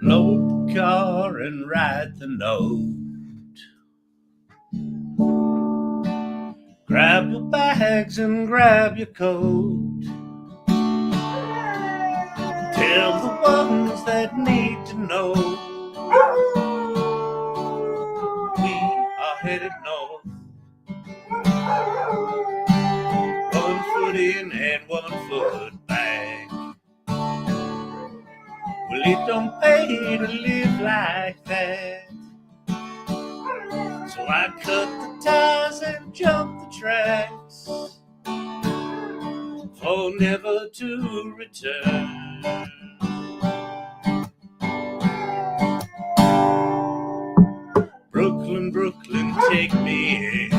Load the car and write the note. Grab your bags and grab your coat. Tell the ones that need to know we are headed north. 1 foot in and 1 foot back. Well, it don't pay to live like that. So I cut the ties and jump the tracks for never to return. Brooklyn, Brooklyn, take me in.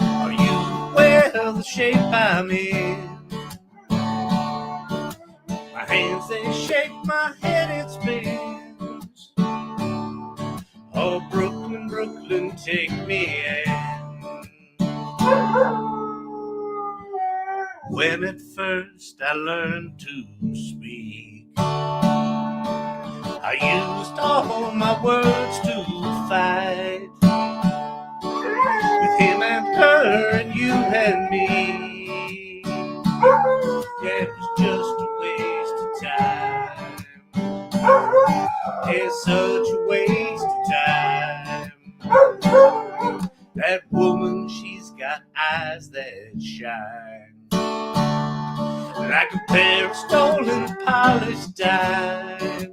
Are you aware of the shape I'm in? My hands, they shake, my head, it spins. Oh, Brooklyn, Brooklyn, take me in. When at first I learned to speak, I used all my words to fight with him and her and you and me. Yeah, it was just a waste of time. It's such a waste of time. That woman, she's got eyes that shine like a pair of stolen polished dimes.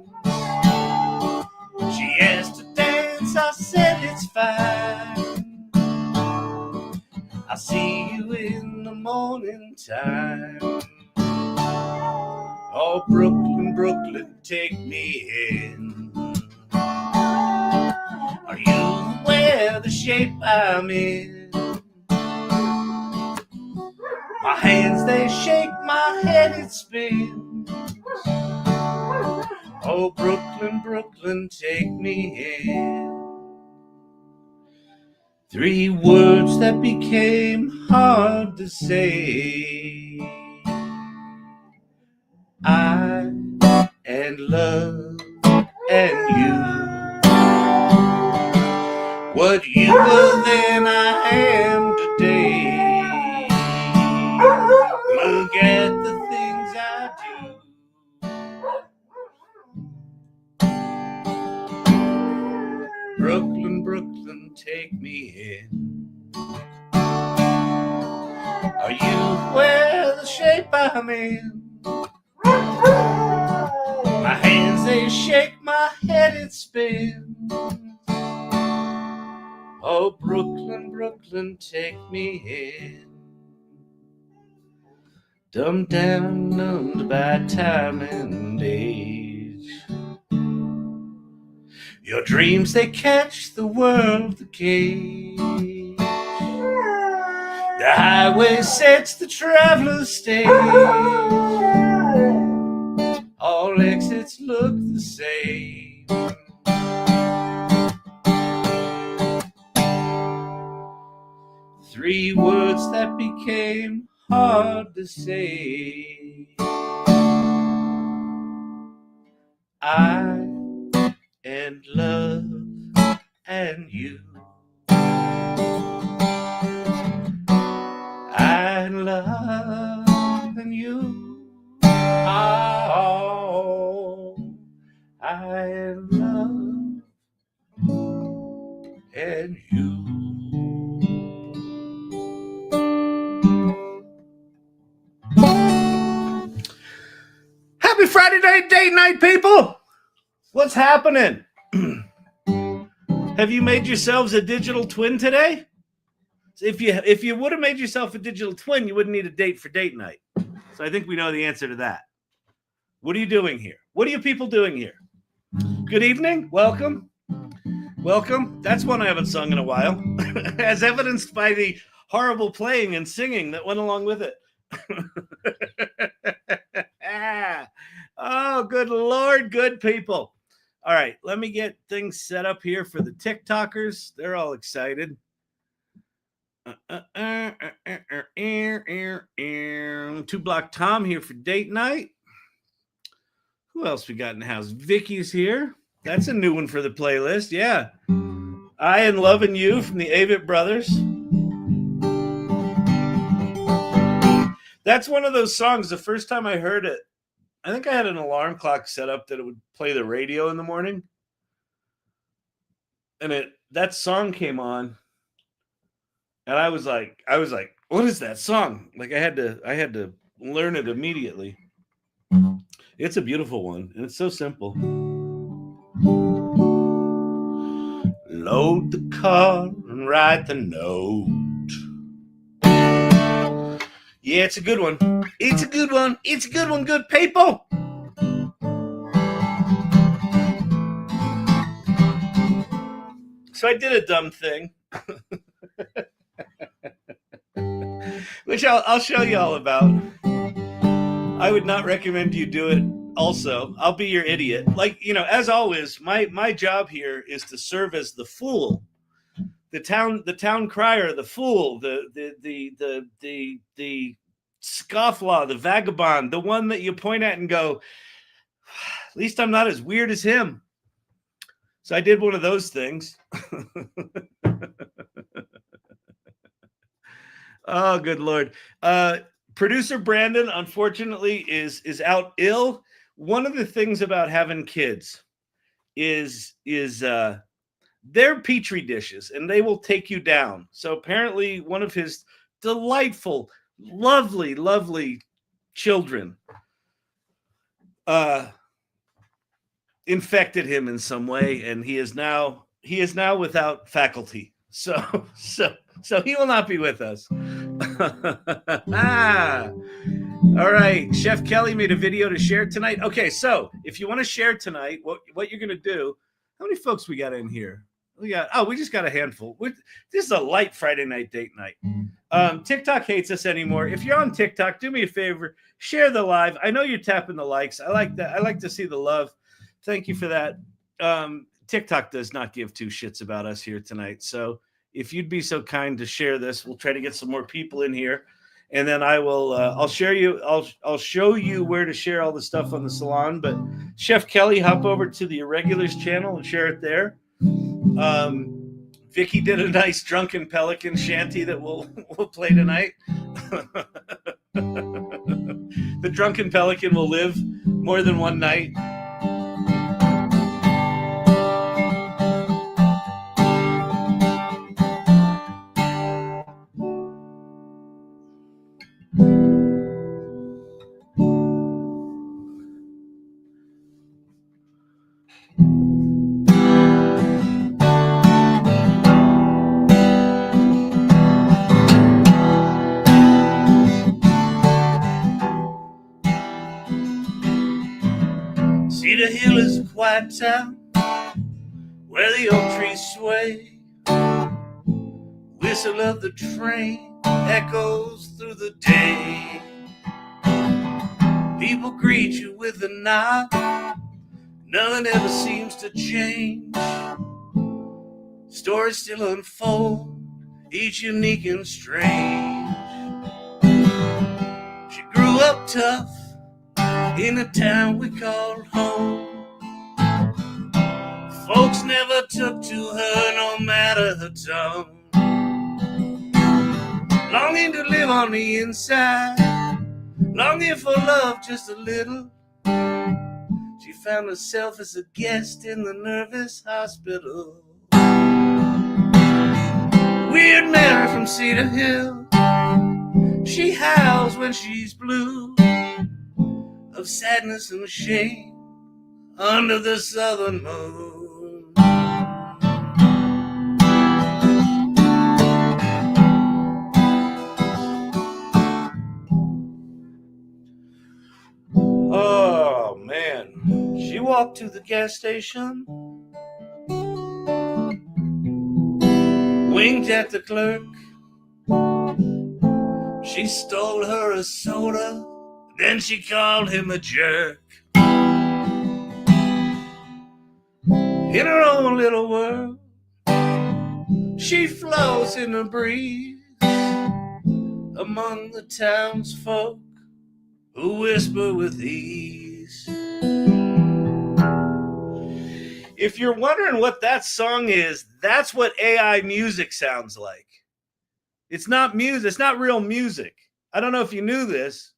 She asked to dance, I said it's fine. I'll see you in the morning time. Oh, Brooklyn, Brooklyn, take me in. Are you aware of the shape I'm in? My hands, they shake, my head, it spins. Oh, Brooklyn, Brooklyn, take me in. 3 words that became hard to say. I and love and you. What you were then, I am today. Look at the things I do. Brooklyn, Brooklyn, take me in. Are you aware of the shape I'm in? My hands, they shake, my head, it spins. Oh, Brooklyn, Brooklyn, take me in. Dumbed down, numbed by time and age. Your dreams, they catch the world, the cage. The highway sets the traveler's stage. All exits look the same. Three words that became hard to say. I and love and you. I love and you. Oh, I love and you. Happy Friday night, date night, people! What's happening? Have you made yourselves a digital twin today? If you would have made yourself a digital twin, you wouldn't need a date for date night. So I think we know the answer to that. What are you doing here? What are you people doing here? Good evening. Welcome. Welcome. That's one I haven't sung in a while, as evidenced by the horrible playing and singing that went along with it. Oh, good Lord, good people. All right, let me get things set up here for the TikTokers. They're all excited. 2 Block Tom here for date night. Who else we got in the house? Vicky's here. That's a new one for the playlist. Yeah. I and Loving You from the Avett Brothers. That's one of those songs. The first time I heard it, I think I had an alarm clock set up that it would play the radio in the morning. And that song came on. And I was like, what is that song? Like I had to learn it immediately. It's a beautiful one, and it's so simple. Load the car and write the note. Yeah, it's a good one. It's a good one. It's a good one, good people. So I did a dumb thing, which I'll show you all about. I would not recommend you do it. Also, I'll be your idiot. Like, as always, my job here is to serve as the fool, the town crier, the fool, the scofflaw, the vagabond, the one that you point at and go, at least I'm not as weird as him. So I did one of those things. Oh, good Lord. Producer Brandon, unfortunately, is out ill. One of the things about having kids is they're petri dishes, and they will take you down. So apparently one of his delightful, lovely, lovely children infected him in some way, and he is now without faculty. So he will not be with us. All right, Chef Kelly made a video to share tonight. Okay, so if you want to share tonight, what you're gonna do? How many folks we got in here? We just got a handful. This is a light Friday night date night. TikTok hates us anymore. If you're on TikTok, do me a favor, share the live. I know you're tapping the likes. I like that. I like to see the love. Thank you for that. TikTok does not give two shits about us here tonight. So if you'd be so kind to share this, we'll try to get some more people in here. And then I will. I'll share you. I'll show you where to share all the stuff on the salon. But Chef Kelly, hop over to the Irregulars channel and share it there. Vicky did a nice Drunken Pelican shanty that we'll play tonight. The Drunken Pelican will live more than one night. Cedar Hill is a quiet town where the oak trees sway. Whistle of the train echoes through the day. People greet you with a nod. Nothing ever seems to change. Stories still unfold, each unique and strange. She grew up tough in a town we called home. Folks never took to her no matter her tone. Longing to live on the inside, longing for love just a little. She found herself as a guest in the nervous hospital. Weird Mary from Cedar Hill, she howls when she's blue, of sadness and shame under the southern moon. Oh man, she walked to the gas station, winked at the clerk. She stole her a soda, then she called him a jerk. In her own little world, she flows in the breeze among the townsfolk who whisper with ease. If you're wondering what that song is, that's what AI music sounds like. It's not music. It's not real music. I don't know if you knew this,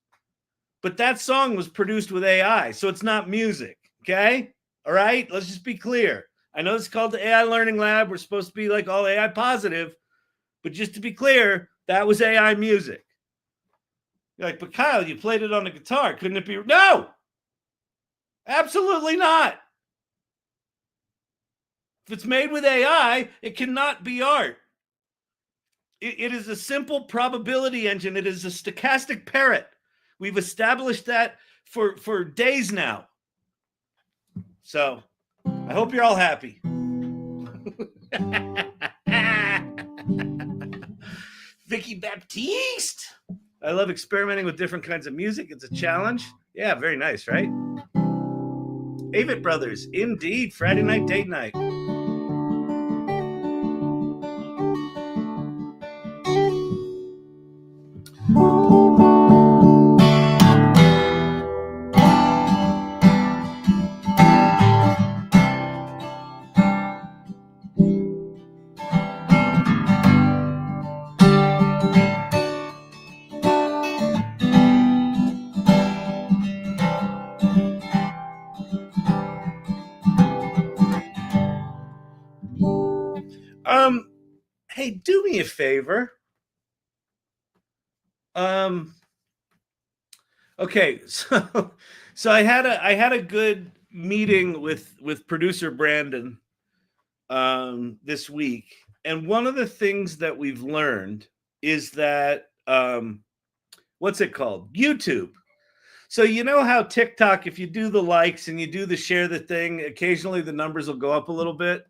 but that song was produced with AI, so it's not music. Okay? All right? Let's just be clear. I know it's called the AI Learning Lab. We're supposed to be like all AI positive, but just to be clear, that was AI music. You're like, but Kyle, you played it on the guitar. Couldn't it be? No! Absolutely not. If it's made with AI, it cannot be art. It is a simple probability engine. It is a stochastic parrot. We've established that for days now. So I hope you're all happy. Vicky Baptiste. I love experimenting with different kinds of music. It's a challenge. Yeah, very nice, right? Avett Brothers, indeed. Friday night date night. Hey, do me a favor. Okay, so I had a good meeting with producer Brandon this week, and one of the things that we've learned is that what's it called? YouTube. So you know how TikTok, if you do the likes and you do the share the thing, occasionally the numbers will go up a little bit.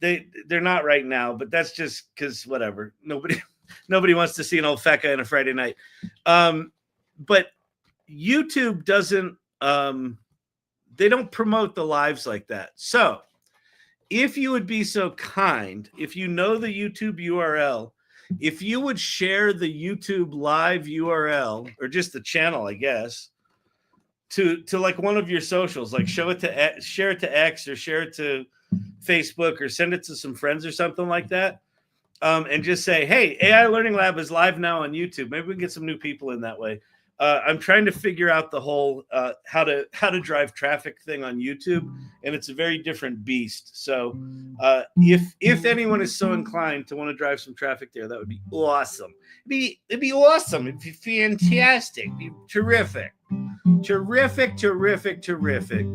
They're not right now, but that's just because whatever. Nobody wants to see an old fat guy on a Friday night. But YouTube doesn't they don't promote the lives like that. So if you would be so kind, if you know the YouTube URL, if you would share the YouTube live URL or just the channel, I guess, to like one of your socials, like share it to X or share it to Facebook or send it to some friends or something like that. And just say, hey, AI Learning Lab is live now on YouTube. Maybe we can get some new people in that way. I'm trying to figure out the whole how to drive traffic thing on YouTube, and it's a very different beast. So if anyone is so inclined to want to drive some traffic there, that would be awesome. It'd be awesome. It'd be fantastic. It'd be terrific. Terrific, terrific, terrific.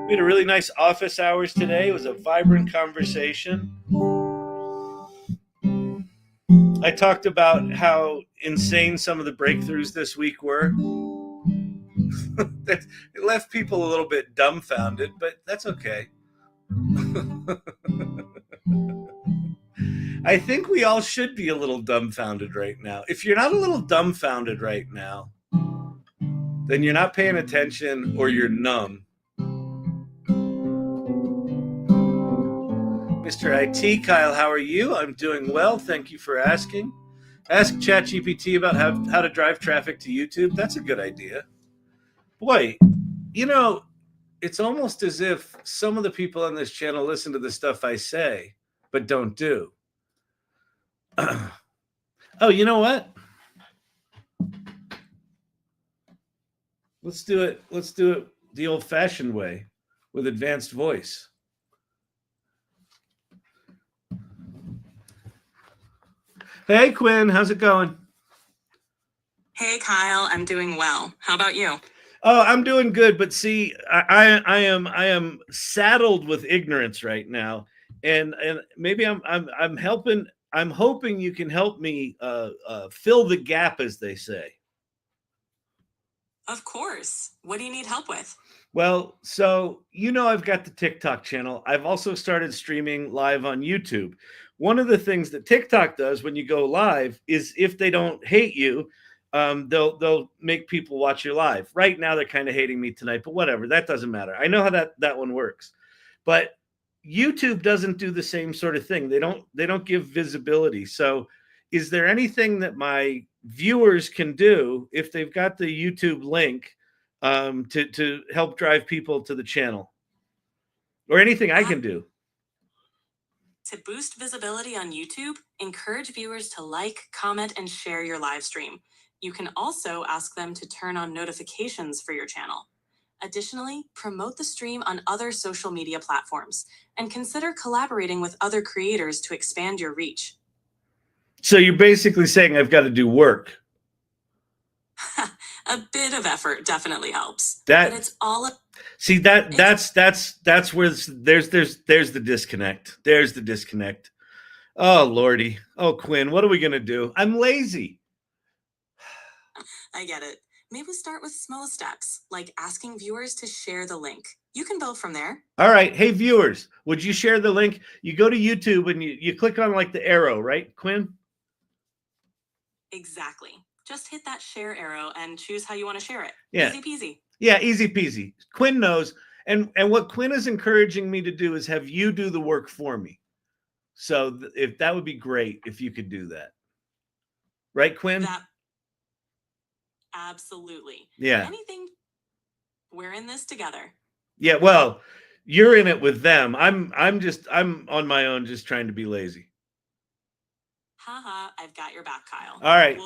We had a really nice office hours today. It was a vibrant conversation. I talked about how insane some of the breakthroughs this week were. It left people a little bit dumbfounded, but that's okay. I think we all should be a little dumbfounded right now. If you're not a little dumbfounded right now, then you're not paying attention or you're numb. Mr. IT, Kyle, how are you? I'm doing well. Thank you for asking. Ask ChatGPT about how to drive traffic to YouTube. That's a good idea. Boy, you know, it's almost as if some of the people on this channel listen to the stuff I say, but don't do. Oh, you know what? Let's do it. Let's do it the old-fashioned way with advanced voice. Hey, Quinn, how's it going? Hey, Kyle, I'm doing well. How about you? Oh, I'm doing good, but see, I am saddled with ignorance right now, and maybe I'm helping. I'm hoping you can help me fill the gap, as they say. Of course. What do you need help with? Well, so I've got the TikTok channel. I've also started streaming live on YouTube. One of the things that TikTok does when you go live is if they don't hate you, they'll make people watch you live. Right now, they're kind of hating me tonight, but whatever. That doesn't matter. I know how that one works. But YouTube doesn't do the same sort of thing. They don't give visibility. So is there anything that my viewers can do if they've got the YouTube link to help drive people to the channel, or anything I can do? To boost visibility on YouTube, encourage viewers to like, comment, and share your live stream. You can also ask them to turn on notifications for your channel. Additionally, promote the stream on other social media platforms and consider collaborating with other creators to expand your reach. So you're basically saying I've got to do work. A bit of effort definitely helps. That, but it's all see, that's where there's the disconnect. There's the disconnect. Oh Lordy. Oh Quinn, what are we gonna do? I'm lazy. I get it. Maybe start with small steps, like asking viewers to share the link. You can build from there. All right. Hey, viewers, would you share the link? You go to YouTube and you click on like the arrow, right, Quinn? Exactly. Just hit that share arrow and choose how you want to share it. Yeah. Easy peasy. Yeah, easy peasy. Quinn knows. And what Quinn is encouraging me to do is have you do the work for me. So if that would be great if you could do that. Right, Quinn? Absolutely. Yeah. Anything. We're in this together. Yeah, well, you're in it with them. I'm on my own, just trying to be lazy. Haha, I've got your back, Kyle. All right.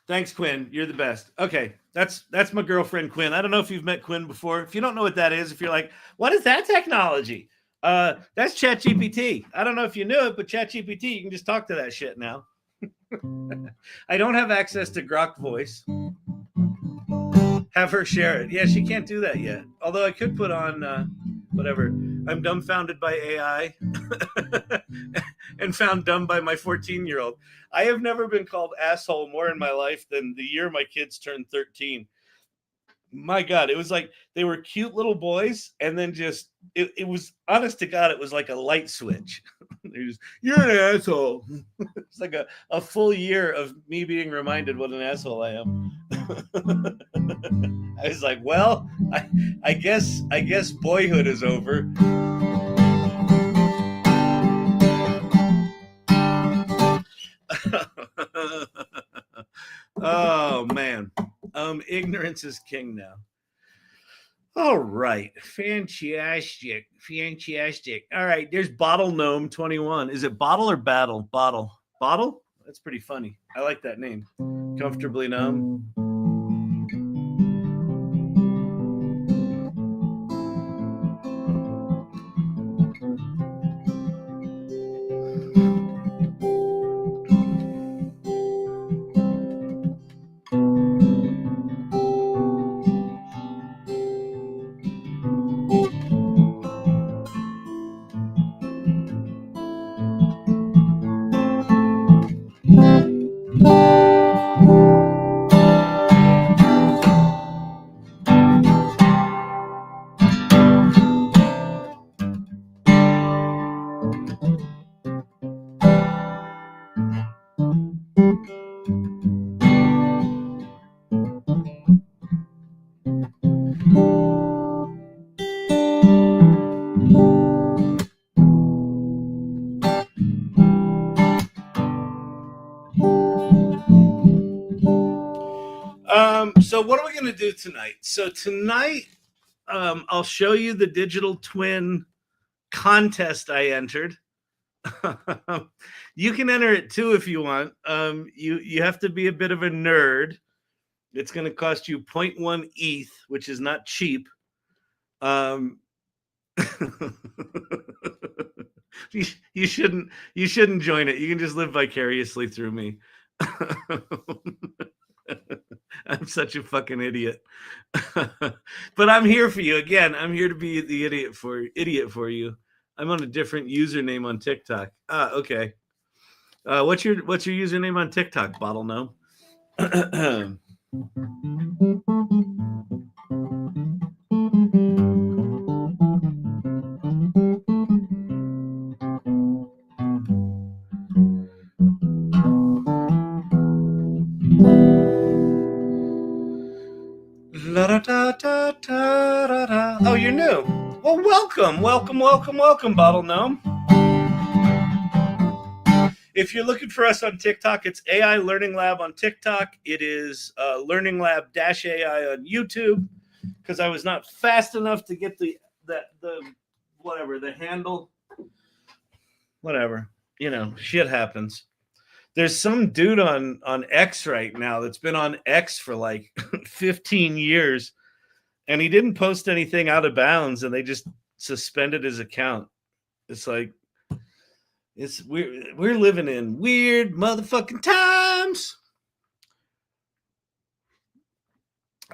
Thanks, Quinn. You're the best. Okay, that's my girlfriend, Quinn. I don't know if you've met Quinn before. If you don't know what that is, if you're like, what is that technology? That's ChatGPT. I don't know if you knew it, but ChatGPT, you can just talk to that shit now. I don't have access to Grok voice. Have her share it. Yeah, she can't do that yet. Although I could put on whatever. I'm dumbfounded by AI and found dumb by my 14-year-old. I have never been called asshole more in my life than the year my kids turned 13. My God, it was like they were cute little boys, and then just it was, honest to God, it was like a light switch. You're an asshole. It's like a full year of me being reminded what an asshole I am. I was like, well, I guess boyhood is over. Oh man. Ignorance is king now. All right. Fantastic. All right. There's Bottle Gnome 21. Is it bottle or battle? Bottle. Bottle? That's pretty funny. I like that name. Comfortably numb. So what are we going to do tonight? So tonight, I'll show you the digital twin contest I entered. You can enter it too if you want. You have to be a bit of a nerd. It's going to cost you 0.1 ETH, which is not cheap. You shouldn't join it. You can just live vicariously through me. I'm such a fucking idiot. But I'm here for you. Again, I'm here to be the idiot for you. I'm on a different username on TikTok. Okay. What's your username on TikTok, Bottle Gnome? Oh, you're new. Well, welcome, Bottle Gnome. If you're looking for us on TikTok, it's AI Learning Lab on TikTok. It is Learning Lab -AI on YouTube, because I was not fast enough to get the handle. Whatever, shit happens. There's some dude on X right now that's been on X for like 15 years, and he didn't post anything out of bounds, and they just suspended his account. It's like, we're living in weird motherfucking times.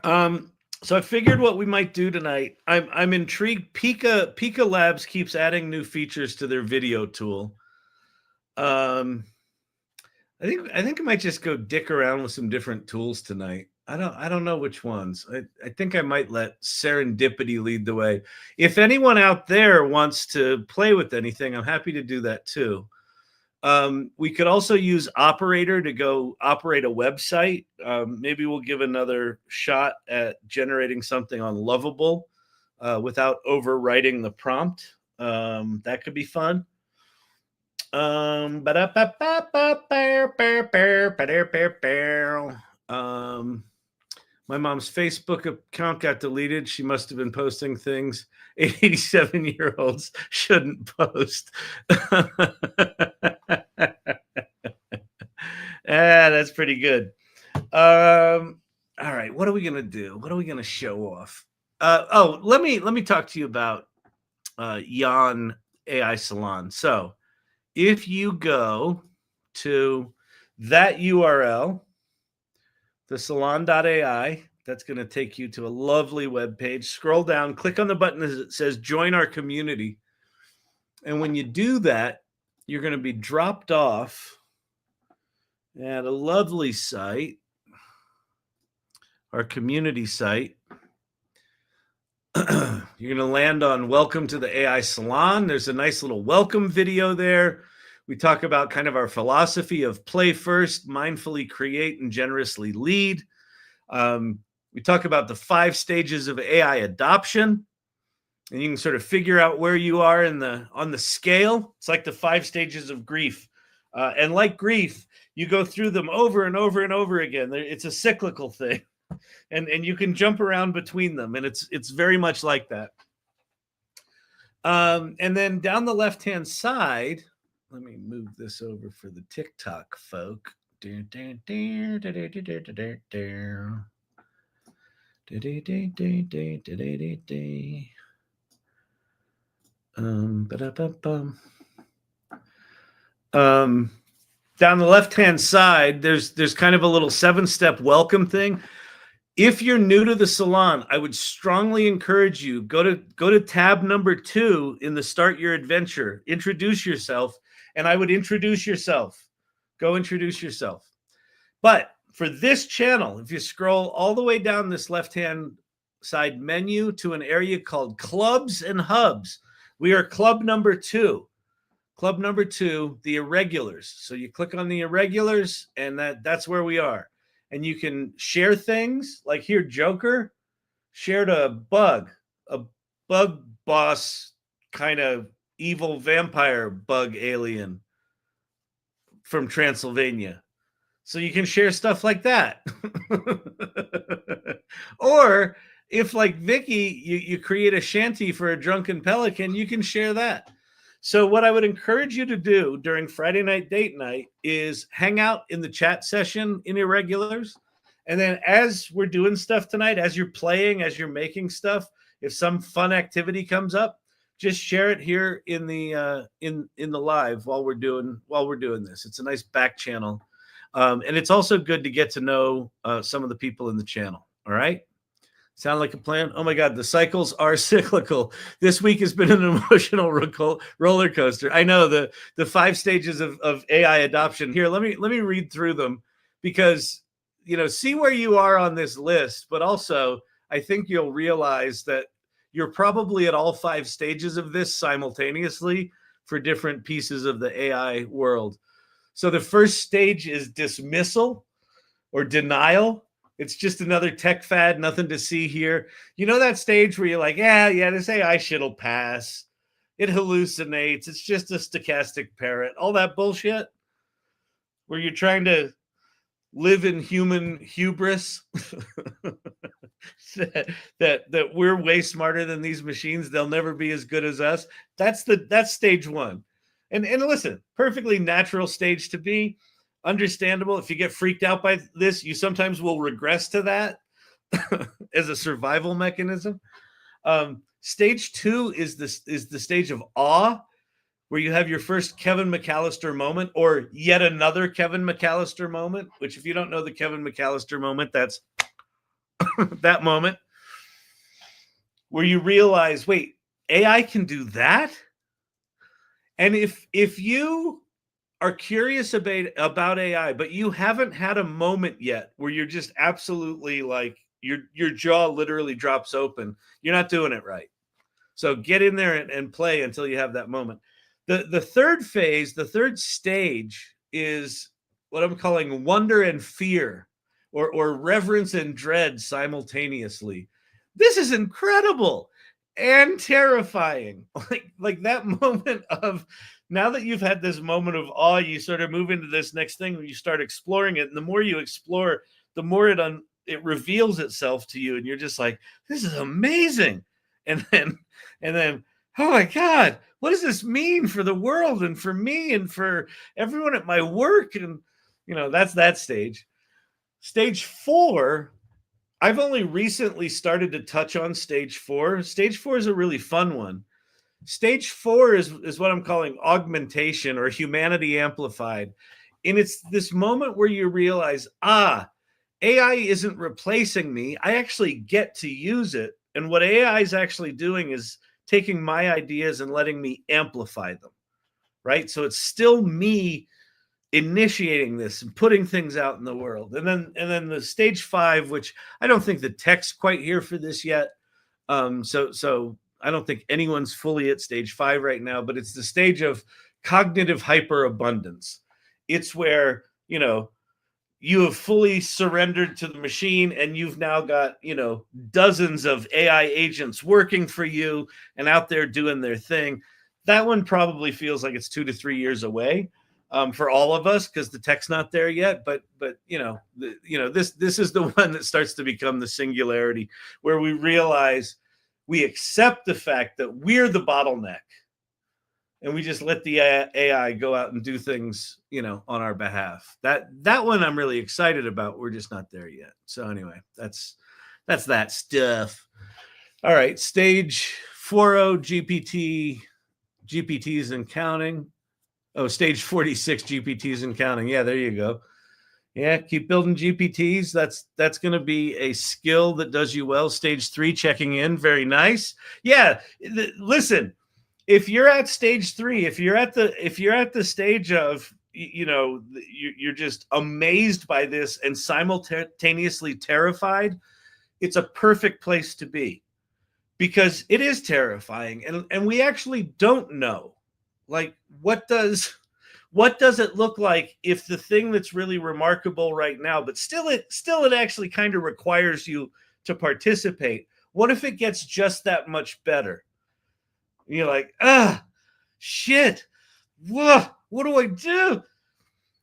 So I figured what we might do tonight. I'm intrigued. Pika Labs keeps adding new features to their video tool. I think I might just go dick around with some different tools tonight. I don't know which ones. I think I might let serendipity lead the way. If anyone out there wants to play with anything, I'm happy to do that too. We could also use Operator to go operate a website. Maybe we'll give another shot at generating something on Lovable without overwriting the prompt. That could be fun. My mom's Facebook account got deleted. She must have been posting things 87-year-olds shouldn't post. That's pretty good. All right, what are we gonna do? What are we gonna show off? Let me talk to you about AI Salon. So if you go to that URL, the salon.ai, that's going to take you to a lovely web page. Scroll down, click on the button that says join our community. And when you do that, you're going to be dropped off at a lovely site, our community site. You're going to land on welcome to the AI Salon. There's a nice little welcome video there. We talk about kind of our philosophy of play first, mindfully create, and generously lead. We talk about the 5 stages of AI adoption, and you can sort of figure out where you are on the scale. It's like the 5 stages of grief. And like grief, you go through them over and over and over again. It's a cyclical thing. And you can jump around between them, and it's very much like that. And then down the left-hand side, let me move this over for the TikTok folk. Down the left-hand side, there's kind of a little 7-step welcome thing. If you're new to the salon, I would strongly encourage you, go to tab number 2 in the Start Your Adventure. Introduce yourself, and I would introduce yourself. Go introduce yourself. But for this channel, if you scroll all the way down this left-hand side menu to an area called Clubs and Hubs, we are club number 2. Club number 2, the Irregulars. So you click on the Irregulars, and that's where we are. And you can share things, like here, Joker shared a bug boss kind of evil vampire bug alien from Transylvania. So you can share stuff like that. Or if, like Vicky, you create a shanty for a drunken pelican, you can share that. So what I would encourage you to do during Friday night date night is hang out in the chat session in Irregulars. And then as we're doing stuff tonight, as you're playing, as you're making stuff, if some fun activity comes up, just share it here in the live while we're doing this. It's a nice back channel. And it's also good to get to know some of the people in the channel. All right. Sound like a plan? Oh my God, the cycles are cyclical. This week has been an emotional roller coaster. I know the 5 stages of AI adoption. Here, let me read through them, because see where you are on this list, but also I think you'll realize that you're probably at all 5 stages of this simultaneously for different pieces of the AI world. So the first stage is dismissal or denial. It's just another tech fad, nothing to see here. That stage where you're like, yeah, this AI shit'll pass. It hallucinates. It's just a stochastic parrot. All that bullshit. where you're trying to live in human hubris that we're way smarter than these machines, they'll never be as good as us. That's stage one. And listen, perfectly natural stage to be, understandable. If you get freaked out by this, you sometimes will regress to that as a survival mechanism. Stage two is the stage of awe, where you have your first Kevin McAllister moment, or yet another Kevin McAllister moment, which, if you don't know the Kevin McAllister moment, that's that moment where you realize, wait, AI can do that? And if you are curious about AI, but you haven't had a moment yet where you're just absolutely like, your jaw literally drops open, you're not doing it right. So get in there and play until you have that moment. The third phase, the third stage, is what I'm calling wonder and fear, or reverence and dread simultaneously. This is incredible and terrifying. Like that moment of, now that you've had this moment of awe, you sort of move into this next thing where you start exploring it. And the more you explore, the more it reveals itself to you. And you're just like, this is amazing. And then, oh my God, what does this mean for the world and for me and for everyone at my work? And, that's that stage. Stage 4, I've only recently started to touch on stage 4. Stage 4 is a really fun one. Stage 4 is what I'm calling augmentation, or humanity amplified. And it's this moment where you realize, AI isn't replacing me. I actually get to use it. And what AI is actually doing is taking my ideas and letting me amplify them, right? So it's still me initiating this and putting things out in the world. And then the stage 5, which I don't think the tech's quite here for this yet. So I don't think anyone's fully at stage 5 right now, but it's the stage of cognitive hyperabundance. It's where, you have fully surrendered to the machine, and you've now got, dozens of AI agents working for you and out there doing their thing. That one probably feels like it's 2 to 3 years away for all of us, because the tech's not there yet. But this is the one that starts to become the singularity, where we realize we accept the fact that we're the bottleneck, and we just let the AI go out and do things, on our behalf. That one I'm really excited about. We're just not there yet. So anyway, that's that stuff. All right, stage 40 GPTs and counting. Oh, stage 46 GPTs and counting. Yeah, there you go. Yeah, keep building GPTs. That's going to be a skill that does you well. Stage 3, checking in. Very nice. Yeah, listen. If you're at stage 3, if you're at the stage of, you're just amazed by this and simultaneously terrified, it's a perfect place to be, because it is terrifying, and we actually don't know, like, what does it look like if the thing that's really remarkable right now, but still it actually kind of requires you to participate, what if it gets just that much better? And you're like, shit, what do I do?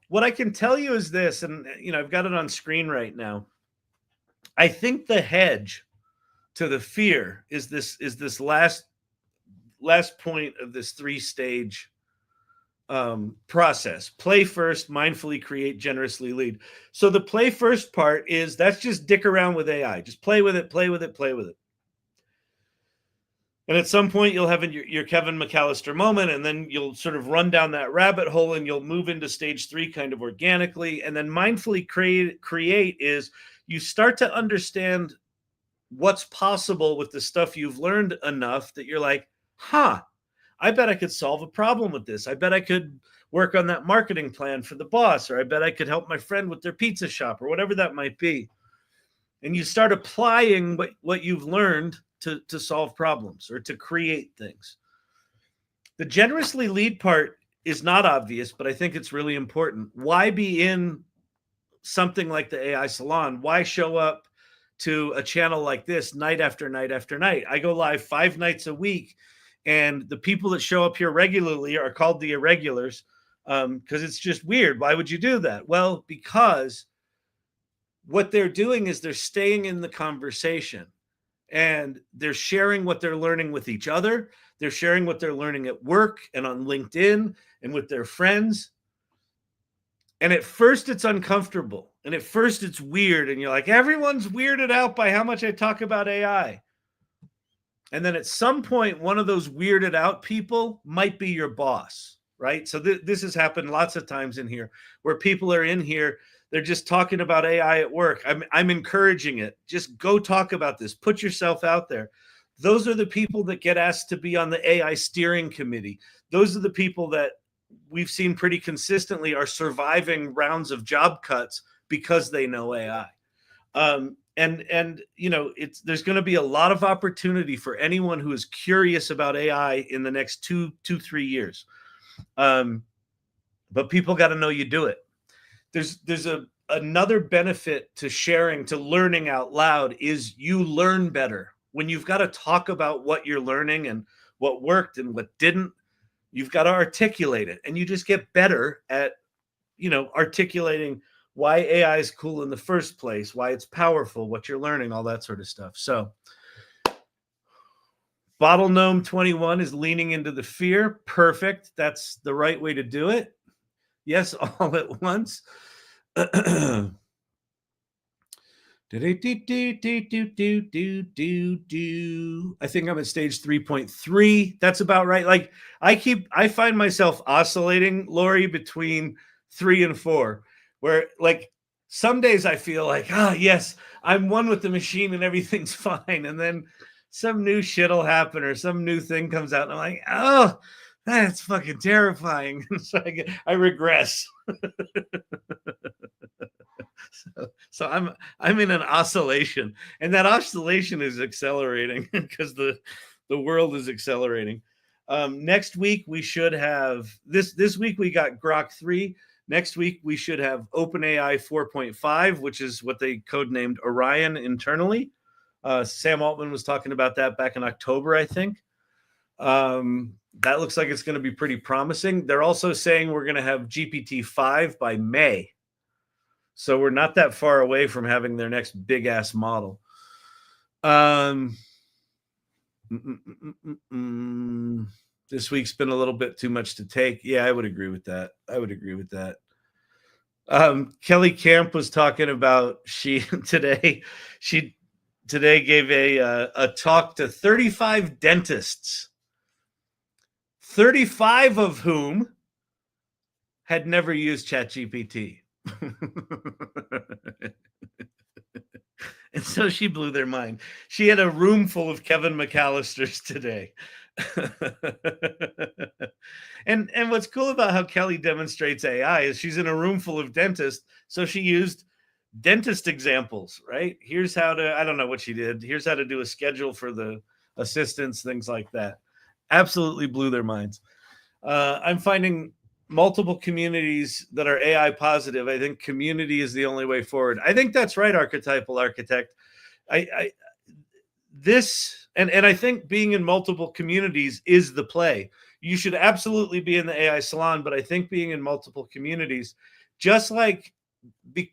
What I can tell you is this, and I've got it on screen right now. I think the hedge to the fear is this last point of this 3-stage process. Play first, mindfully create, generously lead. So the play first part is, that's just dick around with AI. Just play with it. And at some point, you'll have your Kevin McAllister moment, and then you'll sort of run down that rabbit hole, and you'll move into stage 3 kind of organically. And then mindfully create is, you start to understand what's possible with the stuff you've learned enough that you're like, I bet I could solve a problem with this. I bet I could work on that marketing plan for the boss, or I bet I could help my friend with their pizza shop, or whatever that might be. And you start applying what you've learned to solve problems or to create things. The generously lead part is not obvious, but I think it's really important. Why be in something like the AI Salon? Why show up to a channel like this night after night after night? I go live 5 nights a week, and the people that show up here regularly are called the Irregulars. because it's just weird. Why would you do that? Well, because what they're doing is they're staying in the conversation and they're sharing what they're learning with each other. They're sharing what they're learning at work and on LinkedIn and with their friends. And at first it's uncomfortable. And at first it's weird. And you're like, everyone's weirded out by how much I talk about AI. And then at some point, one of those weirded out people might be your boss, right? So this has happened lots of times in here where people are in here, they're just talking about AI at work. I'm encouraging it. Just go talk about this. Put yourself out there. Those are the people that get asked to be on the AI steering committee. Those are the people that we've seen pretty consistently are surviving rounds of job cuts because they know AI. And you know, there's going to be a lot of opportunity for anyone who is curious about AI in the next 3 years. But people got to know you do it. There's another benefit to sharing, to learning out loud, is you learn better when you've got to talk about what you're learning and what worked and what didn't. You've got to articulate it, and you just get better at, you know, articulating why AI is cool in the first place, why it's powerful, what you're learning, all that sort of stuff. So Bottle Gnome 21 is leaning into the fear. Perfect. That's the right way to do it. Yes, all at once. I think I'm at stage 3.3. That's about right. Like I find myself oscillating, Lori, between 3 and 4, where like some days I feel like, yes, I'm one with the machine and everything's fine. And then some new shit will happen or some new thing comes out and I'm like, oh, that's fucking terrifying. So I regress. So I'm in an oscillation, and that oscillation is accelerating because the world is accelerating. Next week we should have this week we got Grok 3. Next week we should have OpenAI 4.5, which is what they codenamed Orion internally. Sam Altman was talking about that back in October, I think. That looks like it's going to be pretty promising. They're also saying we're going to have GPT-5 by May. So we're not that far away from having their next big ass model. This week's been a little bit too much to take. Yeah, I would agree with that. Kelly Camp was talking about she today gave a talk to 35 dentists, 35 of whom had never used ChatGPT. And so she blew their mind. She had a room full of Kevin McAllisters today. And what's cool about how Kelly demonstrates AI is she's in a room full of dentists. So she used dentist examples, right? Here's how to, I don't know what she did. Here's how to do a schedule for the assistants, things like that. Absolutely blew their minds. I'm finding multiple communities that are AI positive. I think community is the only way forward. I think that's right, Archetypal Architect. I think being in multiple communities is the play. You should absolutely be in the AI Salon, but I think being in multiple communities, just like the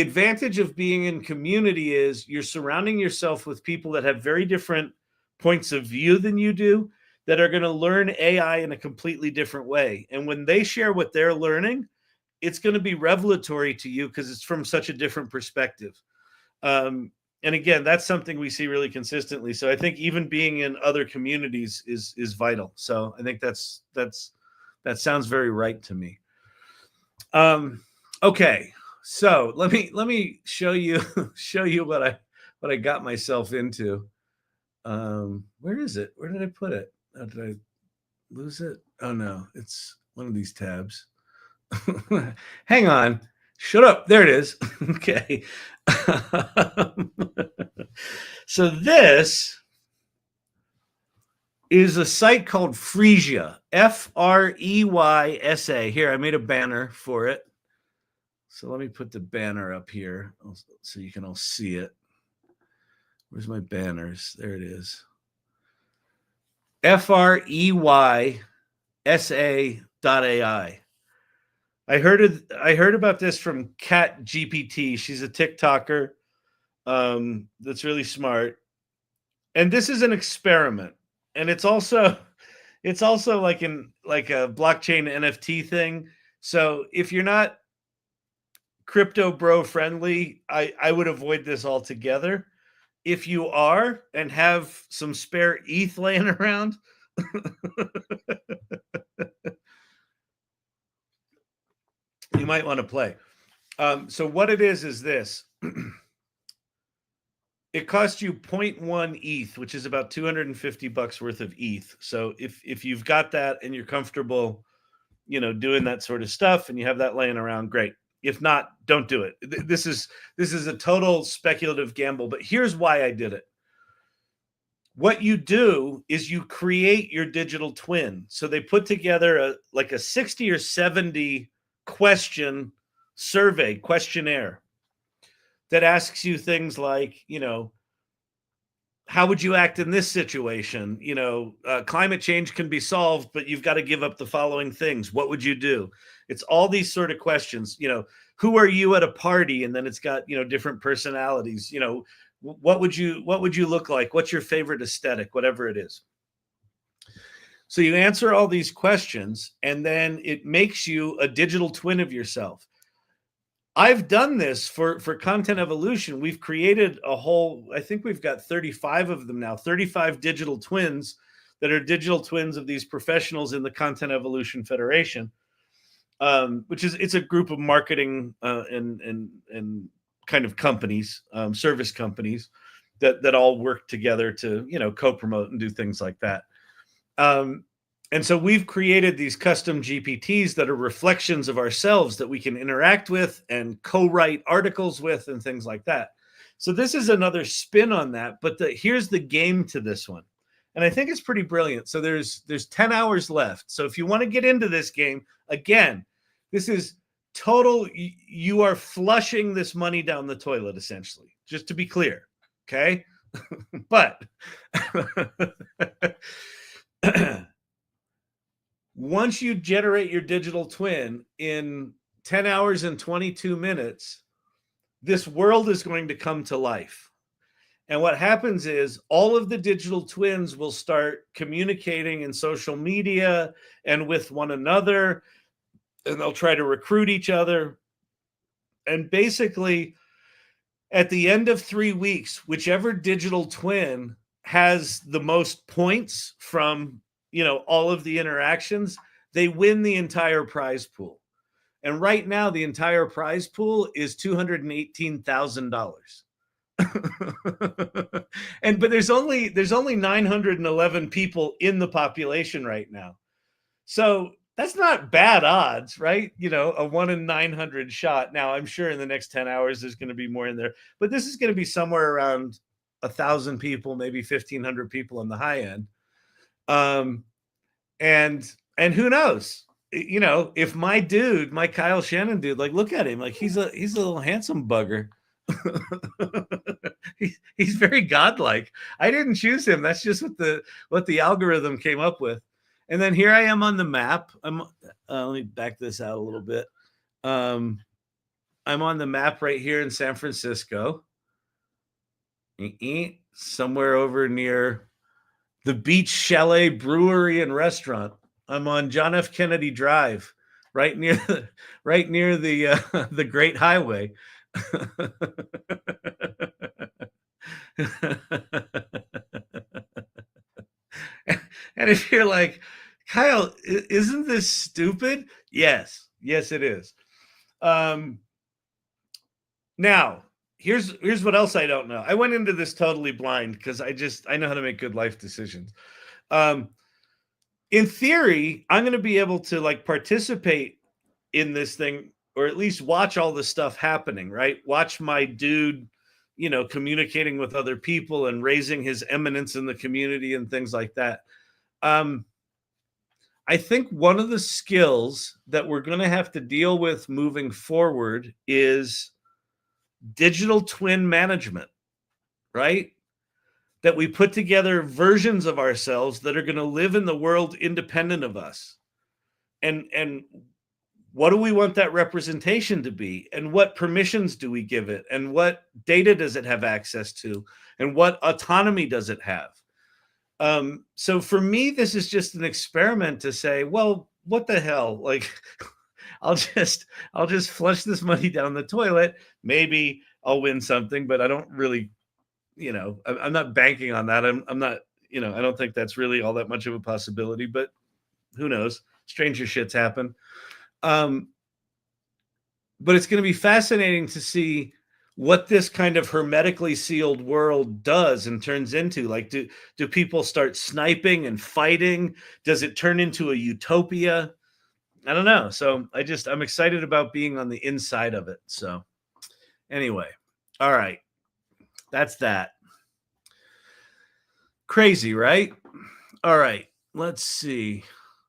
advantage of being in community is you're surrounding yourself with people that have very different points of view than you do, that are going to learn AI in a completely different way. And when they share what they're learning, it's going to be revelatory to you because it's from such a different perspective. And again, that's something we see really consistently. So I think even being in other communities is vital. So I think that sounds very right to me. Okay, so let me show you what I got myself into. Where is it? Where did I put it? Did I lose it? Oh no, it's one of these tabs. Hang on. Shut up. There it is. Okay. So this is a site called Freysa, Freysa. Here, I made a banner for it. So let me put the banner up here so you can all see it. Where's my banners? There it is. Freysa.ai. I heard about this from Cat GPT. She's a TikToker that's really smart. And this is an experiment. And it's also like a blockchain NFT thing. So if you're not crypto bro friendly, I would avoid this altogether. If you are and have some spare ETH laying around, you might want to play. So what it is this. It costs you 0.1 ETH, which is about $250 worth of ETH. So if you've got that and you're comfortable, doing that sort of stuff and you have that laying around, great. If not, don't do it. This is a total speculative gamble, but here's why I did it. What you do is you create your digital twin. So they put together a 60 or 70 question questionnaire that asks you things like, how would you act in this situation? Climate change can be solved, but you've got to give up the following things. What would you do? It's all these sort of questions. Who are you at a party? And then it's got, different personalities. What would you look like? What's your favorite aesthetic? Whatever it is. So you answer all these questions, and then it makes you a digital twin of yourself. I've done this for Content Evolution. We've created I think we've got 35 of them now, 35 digital twins that are digital twins of these professionals in the Content Evolution Federation, it's a group of marketing and kind of companies, service companies that all work together to, co-promote and do things like that. And so we've created these custom GPTs that are reflections of ourselves that we can interact with and co-write articles with and things like that. So this is another spin on that, but here's the game to this one. And I think it's pretty brilliant. So there's 10 hours left. So if you want to get into this game, again, this is total, you are flushing this money down the toilet, essentially, just to be clear. Okay. But once you generate your digital twin in 10 hours and 22 minutes, this world is going to come to life. And what happens is all of the digital twins will start communicating in social media and with one another, and they'll try to recruit each other. And basically, at the end of 3 weeks, whichever digital twin has the most points from all of the interactions, they win the entire prize pool. And right now, the entire prize pool is $218,000. But there's only 911 people in the population right now. So that's not bad odds, right? A 1 in 900 shot. Now, I'm sure in the next 10 hours, there's going to be more in there, but this is going to be somewhere around 1,000 people, maybe 1,500 people on the high end. And who knows, if my Kyle Shannon dude, like, look at him, like he's a little handsome bugger. He's very godlike. I didn't choose him. That's just what the algorithm came up with. And then here I am on the map. Let me back this out a little bit. I'm on the map right here in San Francisco, somewhere over near the Beach Chalet Brewery and Restaurant. I'm on John F. Kennedy Drive, right near the Great Highway. And if you're like, Kyle, isn't this stupid? Yes, it is. Now, here's what else I don't know. I went into this totally blind because I know how to make good life decisions. In theory, I'm going to be able to participate in this thing, or at least watch all the stuff happening, right? Watch my dude, communicating with other people and raising his eminence in the community and things like that. I think one of the skills that we're going to have to deal with moving forward is digital twin management, right? That we put together versions of ourselves that are going to live in the world independent of us. And what do we want that representation to be? And what permissions do we give it? And what data does it have access to? And what autonomy does it have? So for me, this is just an experiment to say, well, what the hell? Like, I'll just flush this money down the toilet. Maybe I'll win something, but I don't really, I'm not banking on that. I'm not, I don't think that's really all that much of a possibility, but who knows? Stranger shits happen. But it's going to be fascinating to see what this kind of hermetically sealed world does and turns into. Like, do people start sniping and fighting? Does it turn into a utopia? I don't know. So I'm excited about being on the inside of it. So anyway, all right. That's that. Crazy, right? All right. Let's see.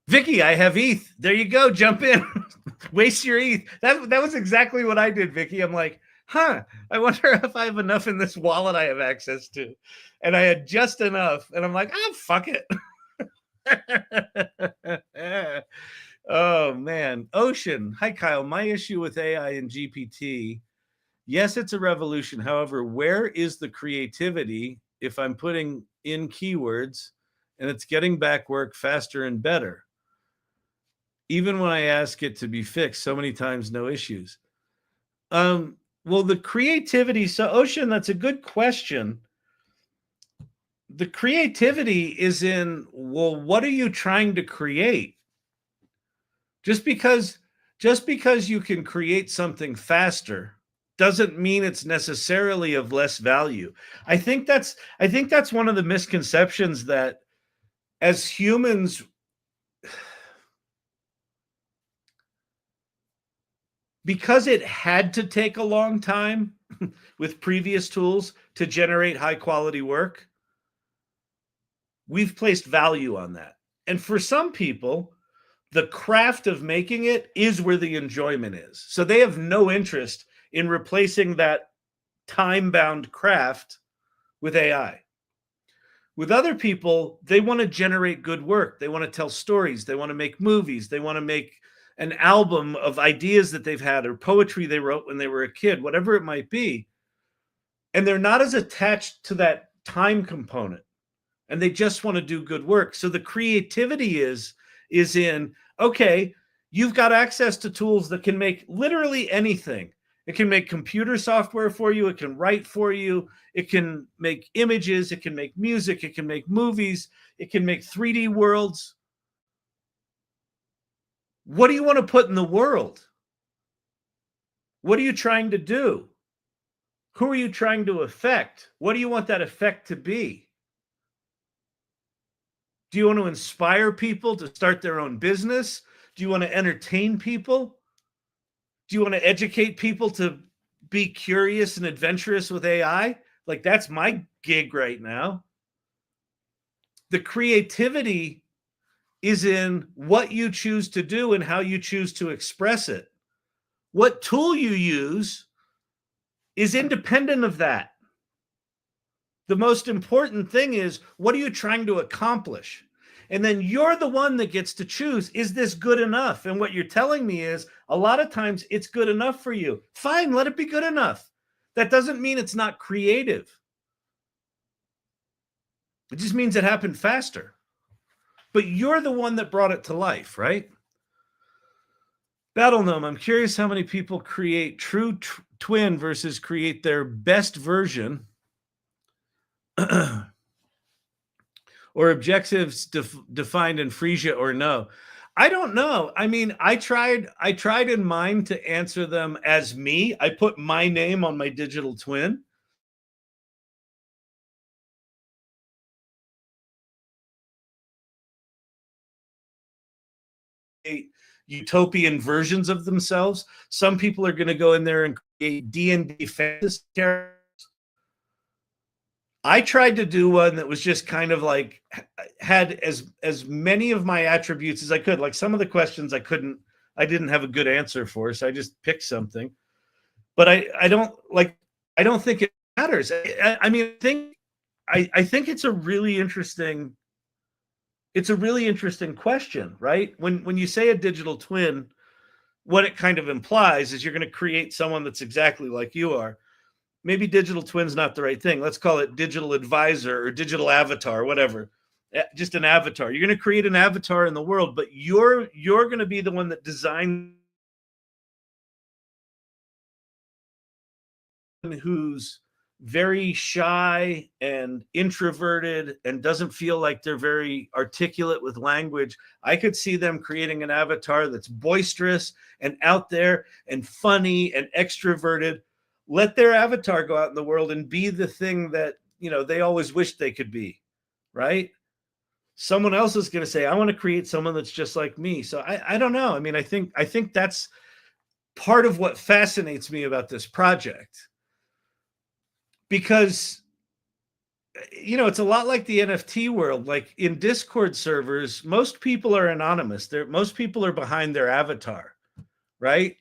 Vicky, I have ETH. There you go. Jump in. Waste your ETH. That was exactly what I did, Vicky. I'm like, I wonder if I have enough in this wallet I have access to. And I had just enough. And I'm like, fuck it. Oh, man. Ocean. Hi, Kyle. My issue with AI and GPT. Yes, it's a revolution. However, where is the creativity if I'm putting in keywords and it's getting back work faster and better? Even when I ask it to be fixed so many times, no issues. Well, the creativity. So, Ocean, that's a good question. The creativity is in, well, what are you trying to create? Just because you can create something faster doesn't mean it's necessarily of less value. I think that's one of the misconceptions that as humans, because it had to take a long time with previous tools to generate high quality work, we've placed value on that. And for some people, the craft of making it is where the enjoyment is. So they have no interest in replacing that time-bound craft with AI. With other people, they want to generate good work. They want to tell stories. They want to make movies. They want to make an album of ideas that they've had or poetry they wrote when they were a kid, whatever it might be. And they're not as attached to that time component. And they just want to do good work. So the creativity is in, okay, you've got access to tools that can make literally anything. It can make computer software for you. It can write for you. It can make images. It can make music. It can make movies. It can make 3D worlds. What do you want to put in the world? What are you trying to do? Who are you trying to affect? What do you want that effect to be? Do you want to inspire people to start their own business? Do you want to entertain people? Do you want to educate people to be curious and adventurous with AI? Like, that's my gig right now. The creativity is in what you choose to do and how you choose to express it. What tool you use is independent of that. The most important thing is, what are you trying to accomplish? And then you're the one that gets to choose, is this good enough? And what you're telling me is, a lot of times it's good enough for you. Fine, let it be good enough. That doesn't mean it's not creative. It just means it happened faster. But you're the one that brought it to life, right? Battle Gnome, I'm curious how many people create true twin versus create their best version or objectives defined in Freysa or no. I don't know. I mean, I tried in mine to answer them as me. I put my name on my digital twin. Utopian versions of themselves. Some people are going to go in there and create D&D fantasy characters. I tried to do one that was just kind of like had as many of my attributes as I could. Like, some of the questions I didn't have a good answer for, so I just picked something. But I don't think it matters. I mean, I think it's a really interesting question, right? When you say a digital twin, what it kind of implies is you're going to create someone that's exactly like you are. Maybe digital twin's not the right thing. Let's call it digital advisor or digital avatar, whatever. Just an avatar. You're going to create an avatar in the world, but you're going to be the one that designs, who's very shy and introverted and doesn't feel like they're very articulate with language. I could see them creating an avatar that's boisterous and out there and funny and extroverted. Let their avatar go out in the world and be the thing that, you know, they always wished they could be, right? Someone else is going to say, I want to create someone that's just like me. So I don't know. I mean, I think that's part of what fascinates me about this project. Because, you know, it's a lot like the NFT world. Like in Discord servers, most people are anonymous. Most people are behind their avatar, right?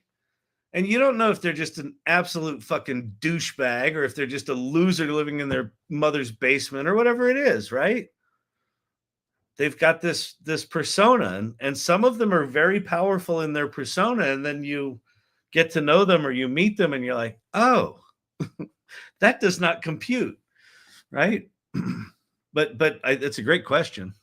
And you don't know if they're just an absolute fucking douchebag or if they're just a loser living in their mother's basement or whatever it is, right? They've got this persona, and some of them are very powerful in their persona, and then you get to know them or you meet them and you're like, oh, that does not compute, right? but it's a great question.